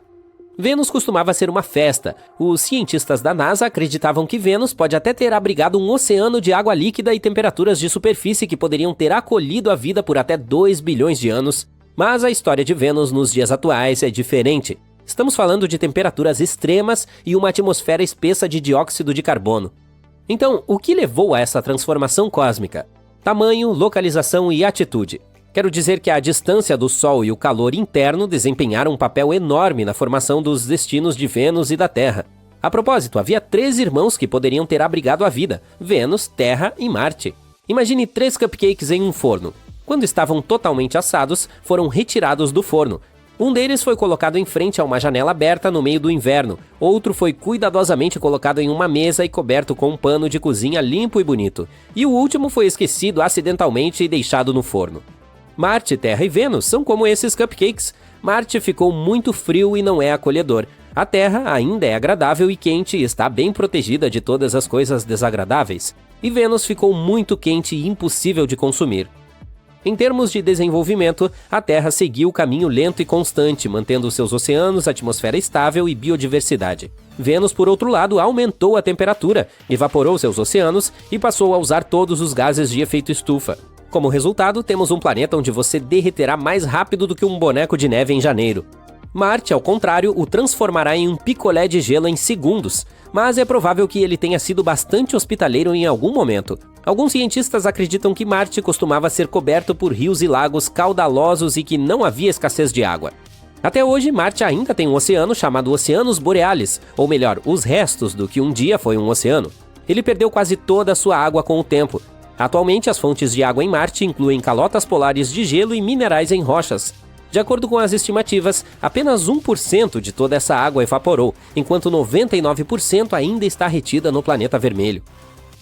Vênus costumava ser uma festa. Os cientistas da NASA acreditavam que Vênus pode até ter abrigado um oceano de água líquida e temperaturas de superfície que poderiam ter acolhido a vida por até 2 bilhões de anos. Mas a história de Vênus nos dias atuais é diferente. Estamos falando de temperaturas extremas e uma atmosfera espessa de dióxido de carbono. Então, o que levou a essa transformação cósmica? Tamanho, localização e atitude. Quero dizer que a distância do Sol e o calor interno desempenharam um papel enorme na formação dos destinos de Vênus e da Terra. A propósito, havia 3 irmãos que poderiam ter abrigado a vida: Vênus, Terra e Marte. Imagine 3 cupcakes em um forno. Quando estavam totalmente assados, foram retirados do forno. Um deles foi colocado em frente a uma janela aberta no meio do inverno, outro foi cuidadosamente colocado em uma mesa e coberto com um pano de cozinha limpo e bonito, e o último foi esquecido acidentalmente e deixado no forno. Marte, Terra e Vênus são como esses cupcakes. Marte ficou muito frio e não é acolhedor. A Terra ainda é agradável e quente e está bem protegida de todas as coisas desagradáveis. E Vênus ficou muito quente e impossível de consumir. Em termos de desenvolvimento, a Terra seguiu o caminho lento e constante, mantendo seus oceanos, atmosfera estável e biodiversidade. Vênus, por outro lado, aumentou a temperatura, evaporou seus oceanos e passou a usar todos os gases de efeito estufa. Como resultado, temos um planeta onde você derreterá mais rápido do que um boneco de neve em janeiro. Marte, ao contrário, o transformará em um picolé de gelo em segundos, mas é provável que ele tenha sido bastante hospitaleiro em algum momento. Alguns cientistas acreditam que Marte costumava ser coberto por rios e lagos caudalosos e que não havia escassez de água. Até hoje, Marte ainda tem um oceano chamado Oceanus Borealis, ou melhor, os restos do que um dia foi um oceano. Ele perdeu quase toda a sua água com o tempo. Atualmente, as fontes de água em Marte incluem calotas polares de gelo e minerais em rochas. De acordo com as estimativas, apenas 1% de toda essa água evaporou, enquanto 99% ainda está retida no planeta vermelho.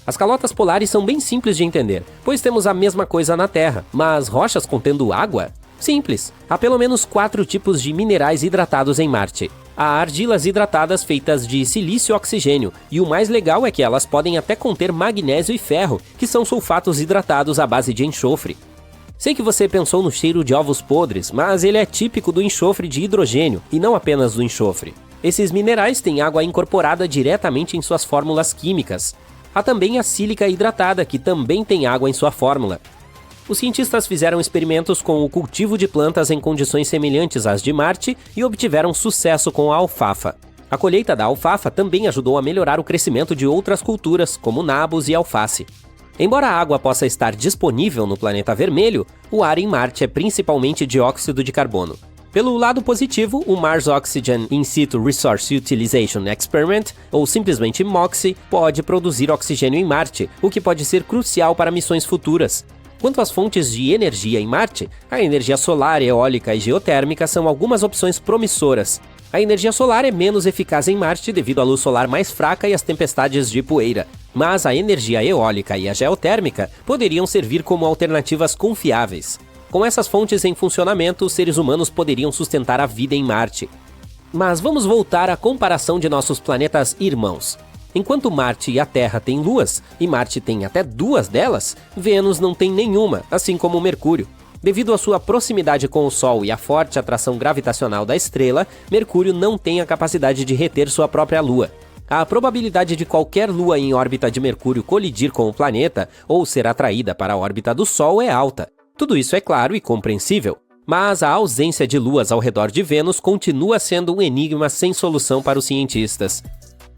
As calotas polares são bem simples de entender, pois temos a mesma coisa na Terra, mas rochas contendo água? Simples. Há pelo menos 4 tipos de minerais hidratados em Marte. Há argilas hidratadas feitas de silício e oxigênio, e o mais legal é que elas podem até conter magnésio e ferro, que são sulfatos hidratados à base de enxofre. Sei que você pensou no cheiro de ovos podres, mas ele é típico do enxofre de hidrogênio, e não apenas do enxofre. Esses minerais têm água incorporada diretamente em suas fórmulas químicas. Há também a sílica hidratada, que também tem água em sua fórmula. Os cientistas fizeram experimentos com o cultivo de plantas em condições semelhantes às de Marte e obtiveram sucesso com a alfafa. A colheita da alfafa também ajudou a melhorar o crescimento de outras culturas, como nabos e alface. Embora a água possa estar disponível no planeta vermelho, o ar em Marte é principalmente dióxido de carbono. Pelo lado positivo, o Mars Oxygen In Situ Resource Utilization Experiment, ou simplesmente MOXIE, pode produzir oxigênio em Marte, o que pode ser crucial para missões futuras. Quanto às fontes de energia em Marte, a energia solar, eólica e geotérmica são algumas opções promissoras. A energia solar é menos eficaz em Marte devido à luz solar mais fraca e às tempestades de poeira, mas a energia eólica e a geotérmica poderiam servir como alternativas confiáveis. Com essas fontes em funcionamento, os seres humanos poderiam sustentar a vida em Marte. Mas vamos voltar à comparação de nossos planetas irmãos. Enquanto Marte e a Terra têm luas, e Marte tem até 2 delas, Vênus não tem nenhuma, assim como Mercúrio. Devido à sua proximidade com o Sol e à forte atração gravitacional da estrela, Mercúrio não tem a capacidade de reter sua própria lua. A probabilidade de qualquer lua em órbita de Mercúrio colidir com o planeta ou ser atraída para a órbita do Sol é alta. Tudo isso é claro e compreensível, mas a ausência de luas ao redor de Vênus continua sendo um enigma sem solução para os cientistas.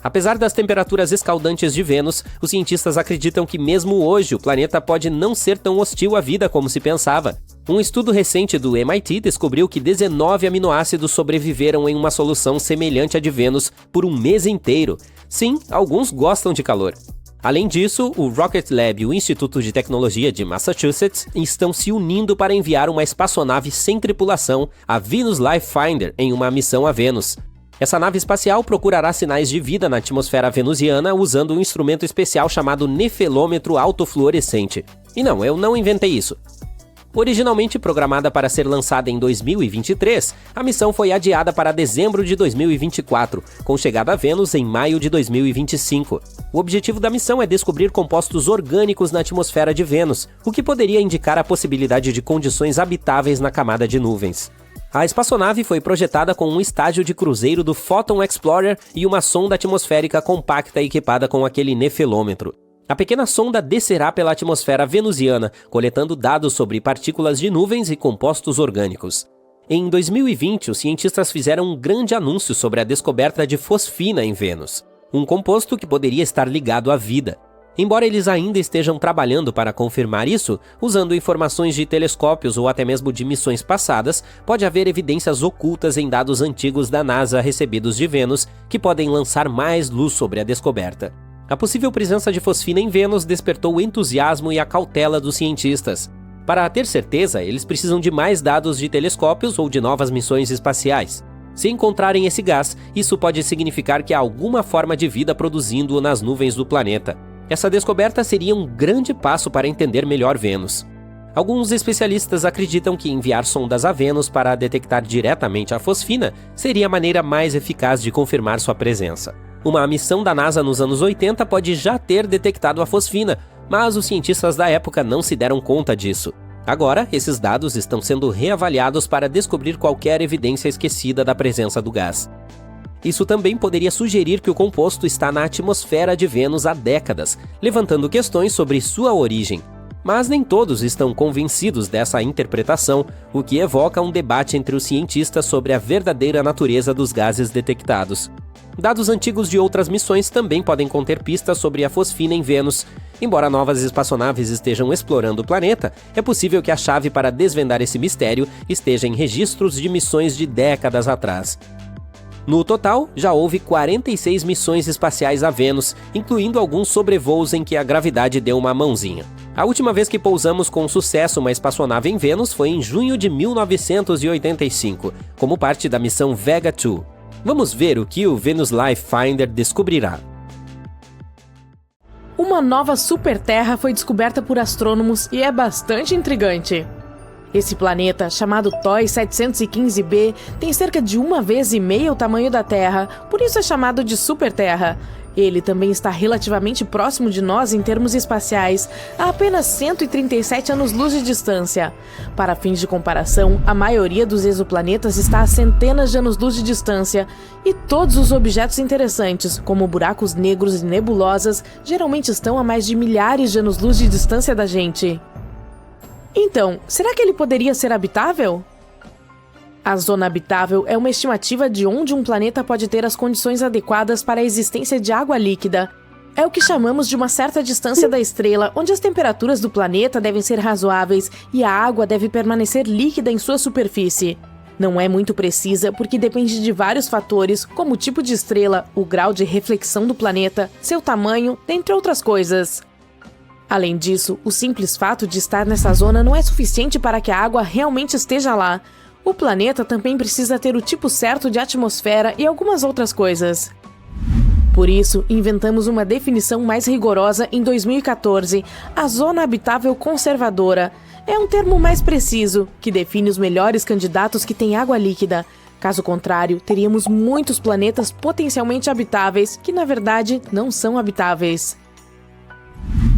Apesar das temperaturas escaldantes de Vênus, os cientistas acreditam que mesmo hoje o planeta pode não ser tão hostil à vida como se pensava. Um estudo recente do MIT descobriu que 19 aminoácidos sobreviveram em uma solução semelhante à de Vênus por um mês inteiro. Sim, alguns gostam de calor. Além disso, o Rocket Lab e o Instituto de Tecnologia de Massachusetts estão se unindo para enviar uma espaçonave sem tripulação, a Venus Life Finder, em uma missão a Vênus. Essa nave espacial procurará sinais de vida na atmosfera venusiana usando um instrumento especial chamado nefelômetro autofluorescente. E não, eu não inventei isso. Originalmente programada para ser lançada em 2023, a missão foi adiada para dezembro de 2024, com chegada a Vênus em maio de 2025. O objetivo da missão é descobrir compostos orgânicos na atmosfera de Vênus, o que poderia indicar a possibilidade de condições habitáveis na camada de nuvens. A espaçonave foi projetada com um estágio de cruzeiro do Photon Explorer e uma sonda atmosférica compacta equipada com aquele nefelômetro. A pequena sonda descerá pela atmosfera venusiana, coletando dados sobre partículas de nuvens e compostos orgânicos. Em 2020, os cientistas fizeram um grande anúncio sobre a descoberta de fosfina em Vênus, um composto que poderia estar ligado à vida. Embora eles ainda estejam trabalhando para confirmar isso, usando informações de telescópios ou até mesmo de missões passadas, pode haver evidências ocultas em dados antigos da NASA recebidos de Vênus que podem lançar mais luz sobre a descoberta. A possível presença de fosfina em Vênus despertou o entusiasmo e a cautela dos cientistas. Para ter certeza, eles precisam de mais dados de telescópios ou de novas missões espaciais. Se encontrarem esse gás, isso pode significar que há alguma forma de vida produzindo-o nas nuvens do planeta. Essa descoberta seria um grande passo para entender melhor Vênus. Alguns especialistas acreditam que enviar sondas a Vênus para detectar diretamente a fosfina seria a maneira mais eficaz de confirmar sua presença. Uma missão da NASA nos anos 80 pode já ter detectado a fosfina, mas os cientistas da época não se deram conta disso. Agora, esses dados estão sendo reavaliados para descobrir qualquer evidência esquecida da presença do gás. Isso também poderia sugerir que o composto está na atmosfera de Vênus há décadas, levantando questões sobre sua origem. Mas nem todos estão convencidos dessa interpretação, o que evoca um debate entre os cientistas sobre a verdadeira natureza dos gases detectados. Dados antigos de outras missões também podem conter pistas sobre a fosfina em Vênus. Embora novas espaçonaves estejam explorando o planeta, é possível que a chave para desvendar esse mistério esteja em registros de missões de décadas atrás. No total, já houve 46 missões espaciais a Vênus, incluindo alguns sobrevoos em que a gravidade deu uma mãozinha. A última vez que pousamos com sucesso uma espaçonave em Vênus foi em junho de 1985, como parte da missão Vega 2. Vamos ver o que o Venus Life Finder descobrirá. Uma nova superterra foi descoberta por astrônomos e é bastante intrigante. Esse planeta, chamado TOI 715b, tem cerca de 1,5 vezes o tamanho da Terra, por isso é chamado de superterra. Ele também está relativamente próximo de nós em termos espaciais, a apenas 137 anos-luz de distância. Para fins de comparação, a maioria dos exoplanetas está a centenas de anos-luz de distância, e todos os objetos interessantes, como buracos negros e nebulosas, geralmente estão a mais de milhares de anos-luz de distância da gente. Então, será que ele poderia ser habitável? A zona habitável é uma estimativa de onde um planeta pode ter as condições adequadas para a existência de água líquida. É o que chamamos de uma certa distância da estrela, onde as temperaturas do planeta devem ser razoáveis e a água deve permanecer líquida em sua superfície. Não é muito precisa porque depende de vários fatores, como o tipo de estrela, o grau de reflexão do planeta, seu tamanho, dentre outras coisas. Além disso, o simples fato de estar nessa zona não é suficiente para que a água realmente esteja lá. O planeta também precisa ter o tipo certo de atmosfera e algumas outras coisas. Por isso, inventamos uma definição mais rigorosa em 2014, a Zona Habitável Conservadora. É um termo mais preciso, que define os melhores candidatos que têm água líquida. Caso contrário, teríamos muitos planetas potencialmente habitáveis, que na verdade não são habitáveis.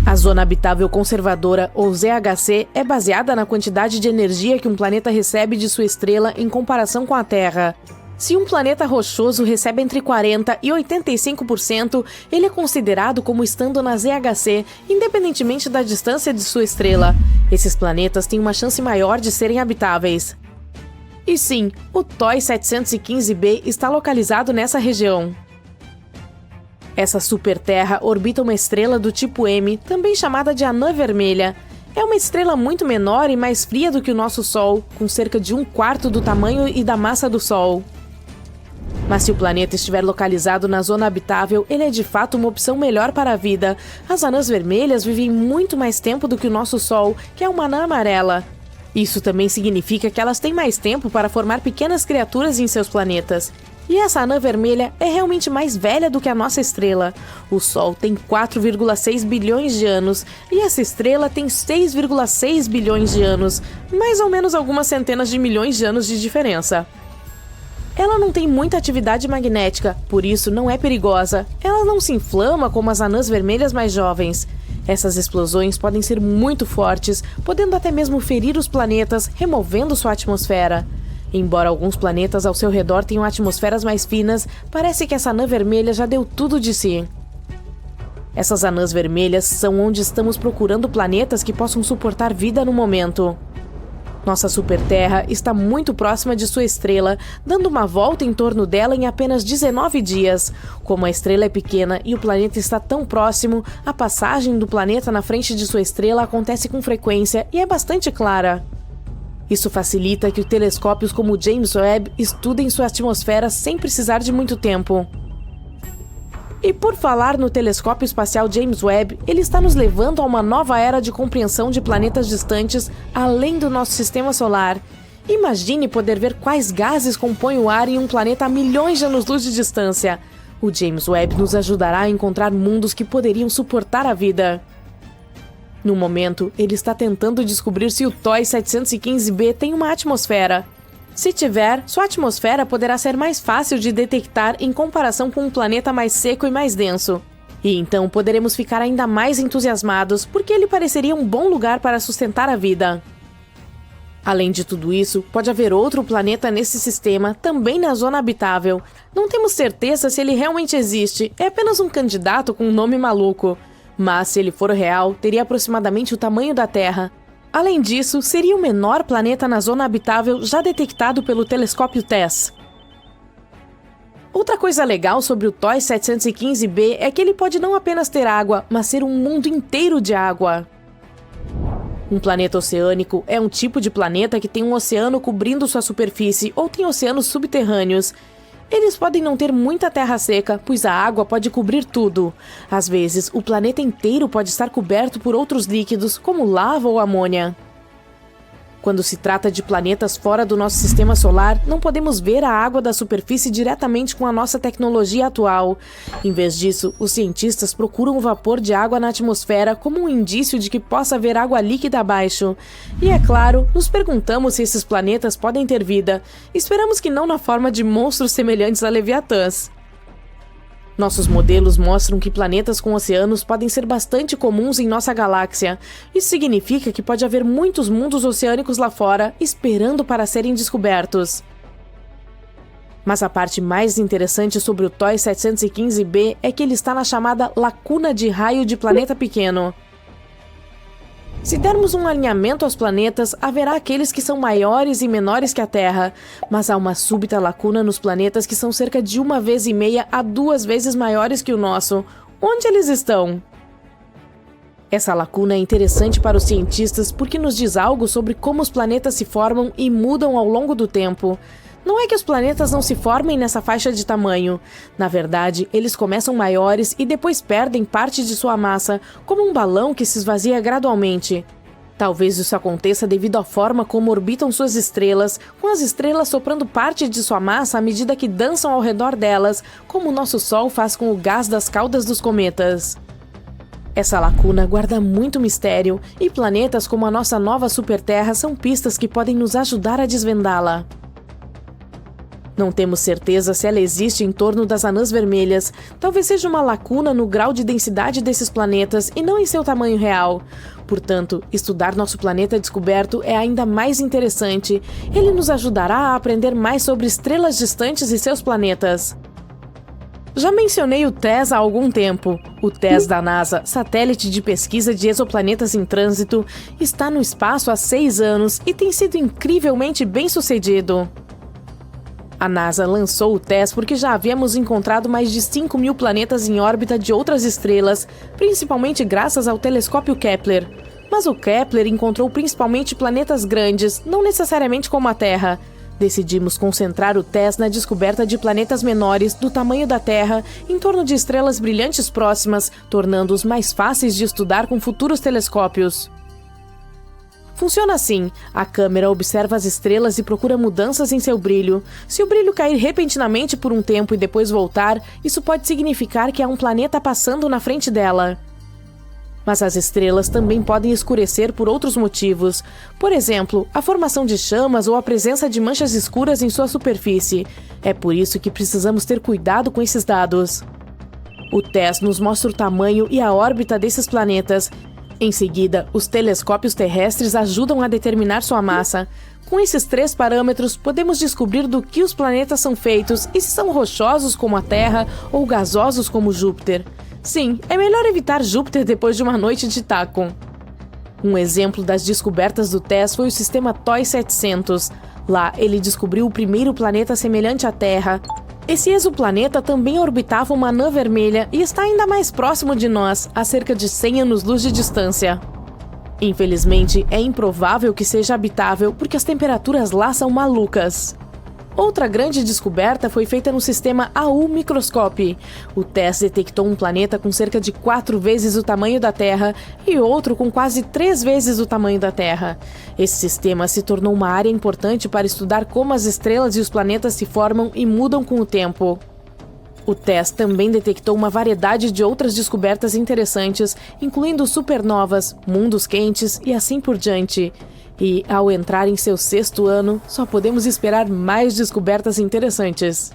A Zona Habitável Conservadora, ou ZHC, é baseada na quantidade de energia que um planeta recebe de sua estrela em comparação com a Terra. Se um planeta rochoso recebe entre 40% e 85%, ele é considerado como estando na ZHC, independentemente da distância de sua estrela. Esses planetas têm uma chance maior de serem habitáveis. E sim, o TOI 715b está localizado nessa região. Essa superterra orbita uma estrela do tipo M, também chamada de anã vermelha. É uma estrela muito menor e mais fria do que o nosso Sol, com cerca de 1/4 do tamanho e da massa do Sol. Mas se o planeta estiver localizado na zona habitável, ele é de fato uma opção melhor para a vida. As anãs vermelhas vivem muito mais tempo do que o nosso Sol, que é uma anã amarela. Isso também significa que elas têm mais tempo para formar pequenas criaturas em seus planetas. E essa anã vermelha é realmente mais velha do que a nossa estrela. O Sol tem 4,6 bilhões de anos e essa estrela tem 6,6 bilhões de anos, mais ou menos algumas centenas de milhões de anos de diferença. Ela não tem muita atividade magnética, por isso não é perigosa. Ela não se inflama como as anãs vermelhas mais jovens. Essas explosões podem ser muito fortes, podendo até mesmo ferir os planetas, removendo sua atmosfera. Embora alguns planetas ao seu redor tenham atmosferas mais finas, parece que essa anã vermelha já deu tudo de si. Essas anãs vermelhas são onde estamos procurando planetas que possam suportar vida no momento. Nossa superterra está muito próxima de sua estrela, dando uma volta em torno dela em apenas 19 dias. Como a estrela é pequena e o planeta está tão próximo, a passagem do planeta na frente de sua estrela acontece com frequência e é bastante clara. Isso facilita que telescópios como o James Webb estudem sua atmosfera sem precisar de muito tempo. E por falar no telescópio espacial James Webb, ele está nos levando a uma nova era de compreensão de planetas distantes além do nosso sistema solar. Imagine poder ver quais gases compõem o ar em um planeta a milhões de anos-luz de distância. O James Webb nos ajudará a encontrar mundos que poderiam suportar a vida. No momento, ele está tentando descobrir se o TOI 715b tem uma atmosfera. Se tiver, sua atmosfera poderá ser mais fácil de detectar em comparação com um planeta mais seco e mais denso. E então poderemos ficar ainda mais entusiasmados porque ele pareceria um bom lugar para sustentar a vida. Além de tudo isso, pode haver outro planeta nesse sistema, também na zona habitável. Não temos certeza se ele realmente existe, é apenas um candidato com um nome maluco. Mas se ele for real, teria aproximadamente o tamanho da Terra. Além disso, seria o menor planeta na zona habitável já detectado pelo telescópio TESS. Outra coisa legal sobre o TOI 715b é que ele pode não apenas ter água, mas ser um mundo inteiro de água. Um planeta oceânico é um tipo de planeta que tem um oceano cobrindo sua superfície ou tem oceanos subterrâneos. Eles podem não ter muita terra seca, pois a água pode cobrir tudo. Às vezes, o planeta inteiro pode estar coberto por outros líquidos, como lava ou amônia. Quando se trata de planetas fora do nosso sistema solar, não podemos ver a água da superfície diretamente com a nossa tecnologia atual. Em vez disso, os cientistas procuram o vapor de água na atmosfera como um indício de que possa haver água líquida abaixo. E é claro, nos perguntamos se esses planetas podem ter vida. Esperamos que não na forma de monstros semelhantes a leviatãs. Nossos modelos mostram que planetas com oceanos podem ser bastante comuns em nossa galáxia. Isso significa que pode haver muitos mundos oceânicos lá fora, esperando para serem descobertos. Mas a parte mais interessante sobre o TOI 715b é que ele está na chamada lacuna de raio de planeta pequeno. Se dermos um alinhamento aos planetas, haverá aqueles que são maiores e menores que a Terra, mas há uma súbita lacuna nos planetas que são cerca de 1,5 vezes a 2 vezes maiores que o nosso. Onde eles estão? Essa lacuna é interessante para os cientistas porque nos diz algo sobre como os planetas se formam e mudam ao longo do tempo. Não é que os planetas não se formem nessa faixa de tamanho. Na verdade, eles começam maiores e depois perdem parte de sua massa, como um balão que se esvazia gradualmente. Talvez isso aconteça devido à forma como orbitam suas estrelas, com as estrelas soprando parte de sua massa à medida que dançam ao redor delas, como o nosso Sol faz com o gás das caudas dos cometas. Essa lacuna guarda muito mistério, e planetas como a nossa nova superterra são pistas que podem nos ajudar a desvendá-la. Não temos certeza se ela existe em torno das anãs vermelhas. Talvez seja uma lacuna no grau de densidade desses planetas e não em seu tamanho real. Portanto, estudar nosso planeta descoberto é ainda mais interessante. Ele nos ajudará a aprender mais sobre estrelas distantes e seus planetas. Já mencionei o TESS há algum tempo. O TESS da NASA, satélite de pesquisa de exoplanetas em trânsito, está no espaço há 6 anos e tem sido incrivelmente bem-sucedido. A NASA lançou o TESS porque já havíamos encontrado mais de 5.000 planetas em órbita de outras estrelas, principalmente graças ao telescópio Kepler. Mas o Kepler encontrou principalmente planetas grandes, não necessariamente como a Terra. Decidimos concentrar o TESS na descoberta de planetas menores, do tamanho da Terra, em torno de estrelas brilhantes próximas, tornando-os mais fáceis de estudar com futuros telescópios. Funciona assim: a câmera observa as estrelas e procura mudanças em seu brilho. Se o brilho cair repentinamente por um tempo e depois voltar, isso pode significar que há um planeta passando na frente dela. Mas as estrelas também podem escurecer por outros motivos. Por exemplo, a formação de chamas ou a presença de manchas escuras em sua superfície. É por isso que precisamos ter cuidado com esses dados. O TESS nos mostra o tamanho e a órbita desses planetas. Em seguida, os telescópios terrestres ajudam a determinar sua massa. Com esses 3 parâmetros, podemos descobrir do que os planetas são feitos e se são rochosos como a Terra ou gasosos como Júpiter. Sim, é melhor evitar Júpiter depois de uma noite de taco. Um exemplo das descobertas do TESS foi o sistema TOI 700. Lá, ele descobriu o primeiro planeta semelhante à Terra. Esse exoplaneta também orbitava uma anã vermelha e está ainda mais próximo de nós, a cerca de 100 anos-luz de distância. Infelizmente, é improvável que seja habitável porque as temperaturas lá são malucas. Outra grande descoberta foi feita no sistema AU Microscope. O TESS detectou um planeta com cerca de 4 vezes o tamanho da Terra e outro com quase 3 vezes o tamanho da Terra. Esse sistema se tornou uma área importante para estudar como as estrelas e os planetas se formam e mudam com o tempo. O TESS também detectou uma variedade de outras descobertas interessantes, incluindo supernovas, mundos quentes e assim por diante. E, ao entrar em seu 6º ano, só podemos esperar mais descobertas interessantes.